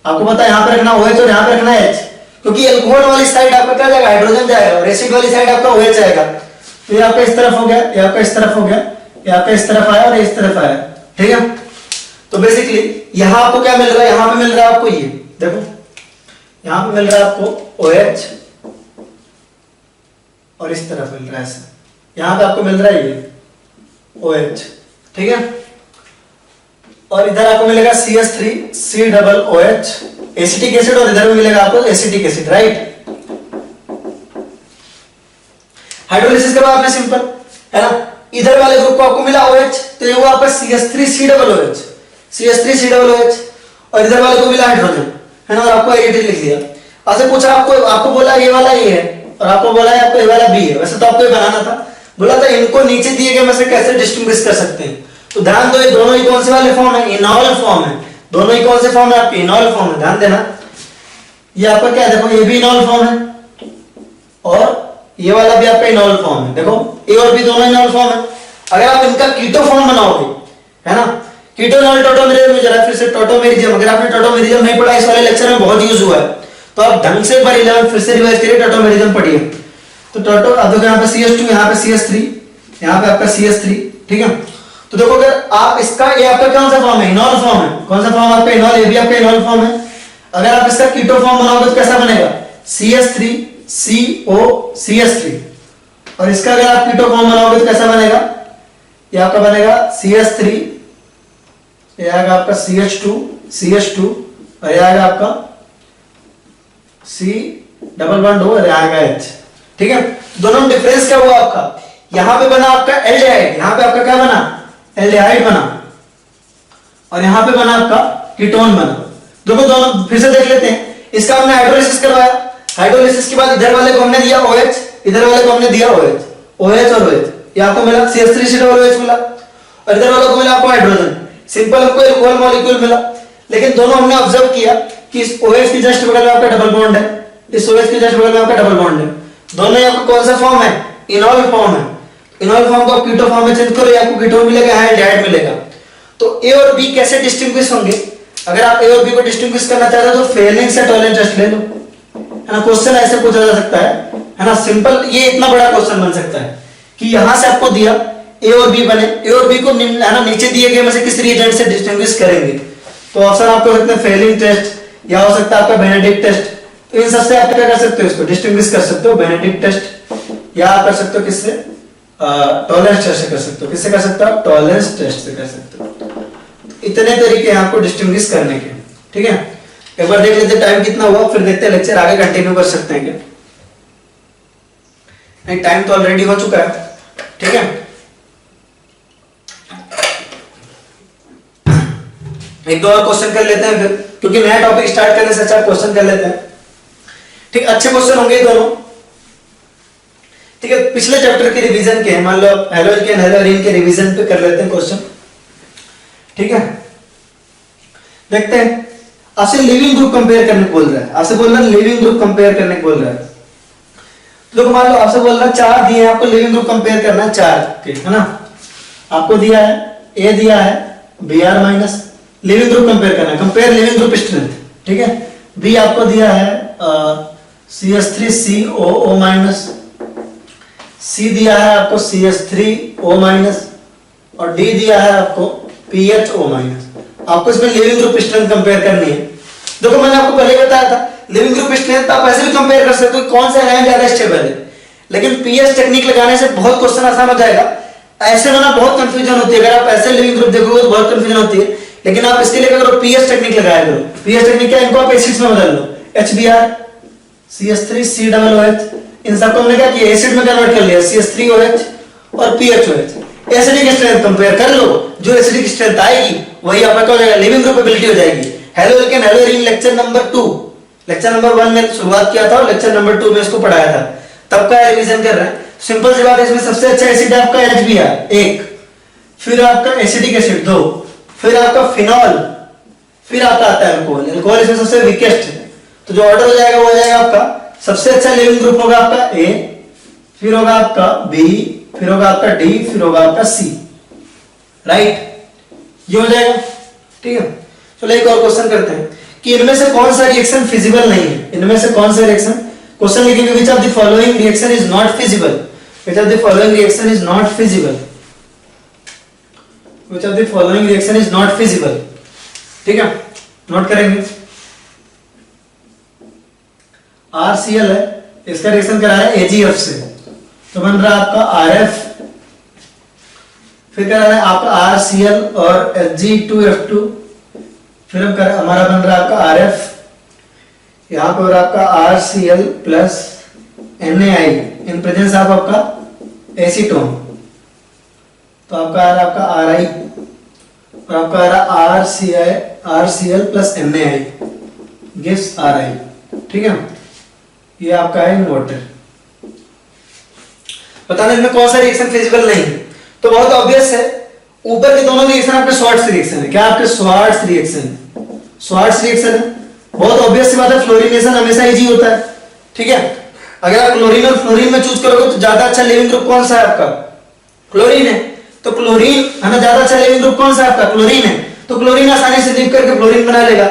आपको पता है यहाँ पे रखना OH और यहाँ पे रखना H, क्योंकि अल्कोहल वाली साइड आपका क्या जाएगा? हाइड्रोजन जाएगा, और एसिड वाली साइड आपका OH आएगा। तो ये आपका इस तरफ हो गया, ये आपका इस तरफ हो गया, ये आपका इस तरफ आया और इस तरफ आया, ठीक है। तो बेसिकली यहाँ आपको क्या मिल रहा है? यहाँ पे मिल रहा है आपको ये देखो, यहाँ पे मिल रहा है आपको OH और इस तरफ मिल रहा है ऐसा, यहाँ पे आपको मिल रहा है ये OH, ठीक है। और इधर आपको मिलेगा CH3COOH एसिटिक एसिड, और इधर भी मिलेगा आपको एसिटिक एसिड, राइट। हाइड्रोलिसिस करो आपने सिंपल, है ना। इधर वाले ग्रुप को आपको मिला OH, तो ये हुआ आपका CH3COOH, और इधर वाले को मिला हाइड्रोजन, है ना, और आपको एडिटिव लिख दिया। ऐसे पूछा आपको बोला ये वाला ये है, और आपको बोला है आपको ये वाला बी है। वैसे तो आपको ये बनाना था, बोला था इनको नीचे दिए गए में से कैसे डिस्टिंग्विश कर सकते हैं। तो ध्यान दो, ये दोनों ही कौन से वाले फॉर्म है? इनॉल फॉर्म है। दोनों ही कौन से फॉर्म है आपके? इनॉल फॉर्म है। ध्यान देना, ये आपका क्या है? देखो ये भी इनॉल फॉर्म है और ये वाला भी आपका इनॉल फॉर्म है। देखो ए और बी दोनों इनॉल फॉर्म है। अगर आप इनका कीटो फॉर्म बनाओगे, है ना, कीटोनॉल टोटोमेरिज्म, जरा फिर से टोटोमेरिज्म, अगर आपने टोटोमेरिज्म नहीं पढ़ा, इस वाले लेक्चर में बहुत यूज हुआ है, तो आप ढंग से एक बार 11 फिर से रिवाइज करिए, टोटोमेरिज्म पढ़िए। तो टोटो, अब देखो यहाँ पे CH2, यहाँ पे CH3, यहाँ पे आपका CH3, ठीक है। तो देखो अगर आप इसका, ये आपका कौन सा फॉर्म है, इनॉल फॉर्म है, कौन सा फॉर्म आपका इनॉल, ये भी आपका इनॉल फॉर्म है। अगर आप इसका कीटो फॉर्म बनाओगे तो कैसा बनेगा, CH3 CO CH3, और इसका अगर आप कीटो फॉर्म बनाओगे तो कैसा बनेगा, ये आपका बनेगा CH3, ये आएगा आपका CH2 और ये आएगा आपका C डबल बॉन्ड O और ये आएगा H, ठीक है। दोनों में डिफरेंस क्या हुआ आपका, यहां पे बना आपका एल्डिहाइड, यहां पे आपका क्या बना, एल्डिहाइड बना, और यहां पे बना आपका कीटोन बना। देखो दोनों फिर से देख लेते हैं। इसका हमने हाइड्रोलिसिस करवाया, हाइड्रोलिसिस के बाद इधर वाले को हमने दिया OH, इधर वाले को हमने दिया OH और OH, ये आपको मिला CH3COOH मिला, और इधर वाले को मिला आपको हाइड्रोजन, सिंपल आपको अल्कोहल मॉलिक्यूल मिला। लेकिन दोनों हमने ऑब्जर्व किया कि इस OH की जस्ट बगल में आपका डबल बॉन्ड है, इस OH की जस्ट बगल में आपका डबल बॉन्ड है। दोनों आपको कौन सा फॉर्म है, इनॉल फॉर्म है। इनॉल फॉर्म को आप कीटो फॉर्म में चेंज करो, आपको कीटोन मिलेगा, एल्डिहाइड मिलेगा। तो A और B कैसे डिस्टिंग्विश होंगे, अगर आप A और B को डिस्टिंग्विश करना चाहते हो तो फेलिंग से टॉलेंट टेस्ट ले लो, है ना। क्वेश्चन ऐसे पूछा जा सकता है ना, सिंपल, ये इतना बड़ा क्वेश्चन बन सकता है कि यहां से आपको दिया A और B बने, A और B को है ना नीचे दिए गए में से किस रिएजेंट से डिस्टिंग्विश करेंगे। तो ऑप्शन आपको सकते हैं फेलिंग टेस्ट, या हो सकता है आपका बेनेडिक्ट टेस्ट। तो इन सबसे आप क्या कर सकते हो, इसको डिस्टिंग्विश कर सकते हो, बेनेडिक्ट टेस्ट, या आप कर सकते हो किससे, टॉलरेंस टेस्ट से कर सकते हो। किससे कर सकते हो, टॉलरेंस टेस्ट से कर सकते हो। इतने तरीके हैं आपको डिस्टिंग्विश करने के, ठीक है। एक बार देख लेते टाइम कितना हुआ, फिर देखते हैं लेक्चर आगे कंटिन्यू कर सकते हैं क्या। नहीं, टाइम तो ऑलरेडी हो चुका है, ठीक है। एक दो और क्वेश्चन कर लेते हैं फिर, क्योंकि नया टॉपिक स्टार्ट करने से अच्छा क्वेश्चन कर लेते हैं, ठीक। अच्छे क्वेश्चन होंगे दोनों, ठीक है। पिछले चैप्टर के रिवीजन के, मान लो हैलोजन हैलोरीन के रिवीजन पे कर लेते हैं क्वेश्चन, ठीक है। देखते हैं, आपसे लिविंग ग्रुप कंपेयर करने को बोल रहा है, आपसे बोल रहा है लिविंग ग्रुप कंपेयर करने को बोल रहा है। तो मान लो आपसे बोल रहा है चार दिए हैं, आपको लिविंग ग्रुप कंपेयर करना है चार के, है ना। आपको दिया है A दिया है Br minus, leaving group compare करना है, कंपेयर लिविंग ग्रुप स्ट्रेंथ, ठीक है। B आपको दिया है CH3COO माइनस, C दिया है आपको CH3O माइनस, और D दिया है आपको PHO माइनस। आपको इसमें लिविंग ग्रुप स्ट्रेंथ कंपेयर करनी है। देखो मैंने आपको पहले बताया था, लिविंग ग्रुप स्ट्रेंथ आप ऐसे भी कंपेयर कर सकते हो कौन सा आयन ज्यादा स्टेबल है, लेकिन पीएच टेक्निक लगाने से बहुत क्वेश्चन आसान हो जाएगा। ऐसे में ना बहुत कंफ्यूजन होती है, अगर आप ऐसे लिविंग ग्रुप देखोगे तो बहुत कंफ्यूजन होती है। लेकिन आप इसके लिए क्या करो, पीएच टेक्निक लगाया करो। पीएच टेक्निक क्या, इनको आप एसिड्स में बदल लो, HBr CH3COOH, इन सबको हमने क्या किया, एसिड में कन्वर्ट कर लिया, CH3OH और PHOH। एसिडिक स्ट्रेंथ कंपेयर कर लो, जो एसिडिक स्ट्रेंथ आएगी वही आपका क्या हो जाएगा, लिविंग ग्रुपेबिलिटी हो जाएगी। Halogen haloarene lecture number 2, lecture number 1 में शुरुआत किया था और लेक्चर नंबर 2 में इसको पढ़ाया था, तब का रिवीजन कर रहे हैं। सिंपल सी बात है, इसमें सबसे अच्छा एसिड है आपका HBr 1, फिर आपका एसिडिक एसिड 2, फिर आपका फिनॉल, फिर आपका आता है अल्कोहल। अल्कोहल इसमें सबसे वीकेस्ट है, तो जो ऑर्डर हो जाएगा वो हो जाएगा आपका सबसे अच्छा लिविंग ग्रुप होगा आपका A, फिर होगा आपका B, फिर होगा आपका D, फिर होगा आपका C, राइट। ये हो जाएगा, ठीक है। चलो एक और क्वेश्चन करते हैं कि इनमें से कौन सा रिएक्शन फिजिबल नहीं है, इनमें से कौन सा रिएक्शन, क्वेश्चन लिखेंगे which of the following reaction is not feasible, which of the following reaction is not feasible, which of the following reaction is not feasible, ठीक है। नोट करेंगे, RCl है, इसका रिएक्शन करा है AgF से, तो बन रहा है आपका RF, फिर करा है आपका RCl और Hg2F2, फिर हम कर हमारा बन रहा है आपका RF, यहाँ पर आपका RCl plus NaI in presence of आपका एसीटोन, तो आपका आ रहा आपका Ri और आपका आ रहा RCl plus NaI gives Ri, ठीक है। ये आपका है इन्वर्टर। बताना इसमें कौन सा रिएक्शन फिजिबल नहीं है, तो बहुत ऑब्वियस है, ऊपर के दोनों रिएक्शन आपके स्वार्ट्ज रिएक्शन है। क्या आपके स्वार्ट्ज रिएक्शन है, स्वार्ट्ज रिएक्शन है, बहुत ऑब्वियस सी बात है। फ्लोरीनेशन हमेशा इजी होता है, ठीक है। अगर आप क्लोरीन और फ्लोरीन में चूज करोगे तो ज्यादा अच्छा लिविंग ग्रुप कौन सा है आपका, क्लोरीन है, तो क्लोरीन है ना, ज्यादा अच्छा लिविंग ग्रुप कौन सा है आपका, क्लोरीन है, तो क्लोरीन आसानी से लीव करके फ्लोरीन बना लेगा,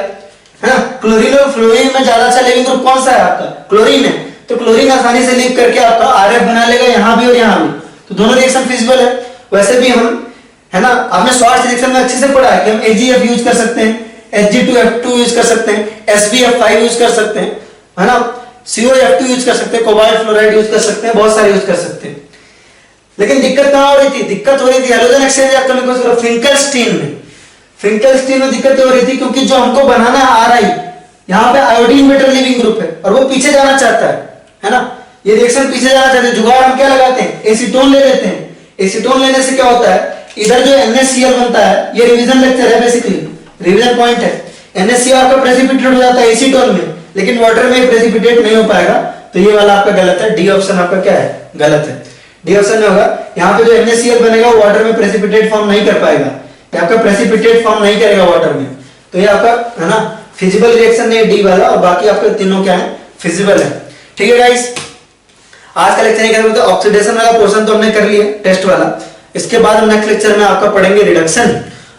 है ना। क्लोरीन और फ्लोरीन में ज्यादा अच्छा लिविंग ग्रुप कौन सा है आपका, क्लोरीन है, तो क्लोरीन आसानी से लीव करके आपका RF बना लेगा यहाँ भी और यहाँ भी, तो दोनों रिएक्शन फिजिबल है। वैसे भी हम, है ना, आपने शॉर्ट्स रिएक्शन में अच्छे से पढ़ा है कि हम AgF यूज कर सकते हैं, Hg2F2 यूज कर सकते हैं, SbF5 यूज कर सकते हैं, है ना, COF2 यूज कर सकते हैं, कोबाल्ट फ्लोराइड यूज कर सकते हैं, बहुत सारे यूज कर सकते हैं। लेकिन दिक्कत कहां हो रही थी? दिक्कत हो रही थी हैलोजन एक्सचेंज रिएक्टर फिंकलस्टीन में। फिंकलस्टीन में दिक्कत हो रही थी क्योंकि जो हमको बनाना है RI, यहाँ पे आयोडीन मेटल लिविंग ग्रुप है और वो पीछे जाना चाहता है ना, ये रिएक्शन पीछे जाना चाहते हैं। जुगाड़ हम क्या लगाते हैं? एसीटोन ले लेते हैं। एसीटोन लेने से क्या होता है, इधर जो NaCl बनता है, ये रिवीजन लेक्चर है, बेसिकली रिवीजन पॉइंट है। NaCl आपका प्रेसिपिटेट हो जाता है एसीटोन में, लेकिन वाटर में प्रेसिपिटेट नहीं हो पाएगा, तो ये वाला आपका गलत है। डी ऑप्शन आपका क्या है? गलत है। डी ऑप्शन में होगा, यहाँ पे जो NaCl बनेगा वो वाटर में प्रेसिपिटेट फॉर्म नहीं कर पाएगा, ये आपका प्रेसिपिटेट फॉर्म नहीं करेगा वाटर में, तो ये आपका, है ना, फिजिबल रिएक्शन है डी वाला, और बाकी आपके तीनों क्या है? फिजिबल है। ठीक है गाइस, आज का लेक्चर नहीं करेंगे, तो ऑक्सीडेशन वाला पोर्शन तो हमने कर लिया टेस्ट वाला। इसके बाद हम नेक्स्ट लेक्चर में आपका पढ़ेंगे रिडक्शन,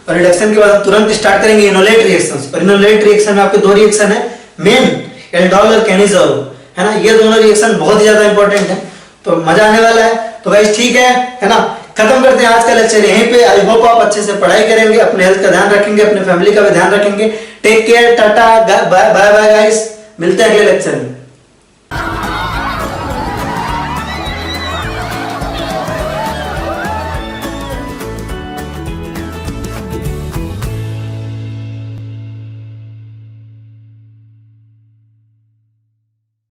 और रिडक्शन के बाद हम तुरंत स्टार्ट करेंगे इनोलेट रिएक्शंस। और इनोलेट रिएक्शन में आपके दो रिएक्शन है मेन, एल्डोल और केनिज़ोल, है ना, ये दोनों रिएक्शन बहुत ही ज्यादा इंपॉर्टेंट है, तो मजा आने वाला है। तो गाइस ठीक है ना, खत्म करते हैं आज का लेक्चर यहीं पे। आई होप आप अच्छे से पढ़ाई करेंगे, अपने हेल्थ का ध्यान रखेंगे, अपने फैमिली का भी ध्यान रखेंगे। Take care, tata, bye bye guys, मिलते हैं अगले लेक्चर में।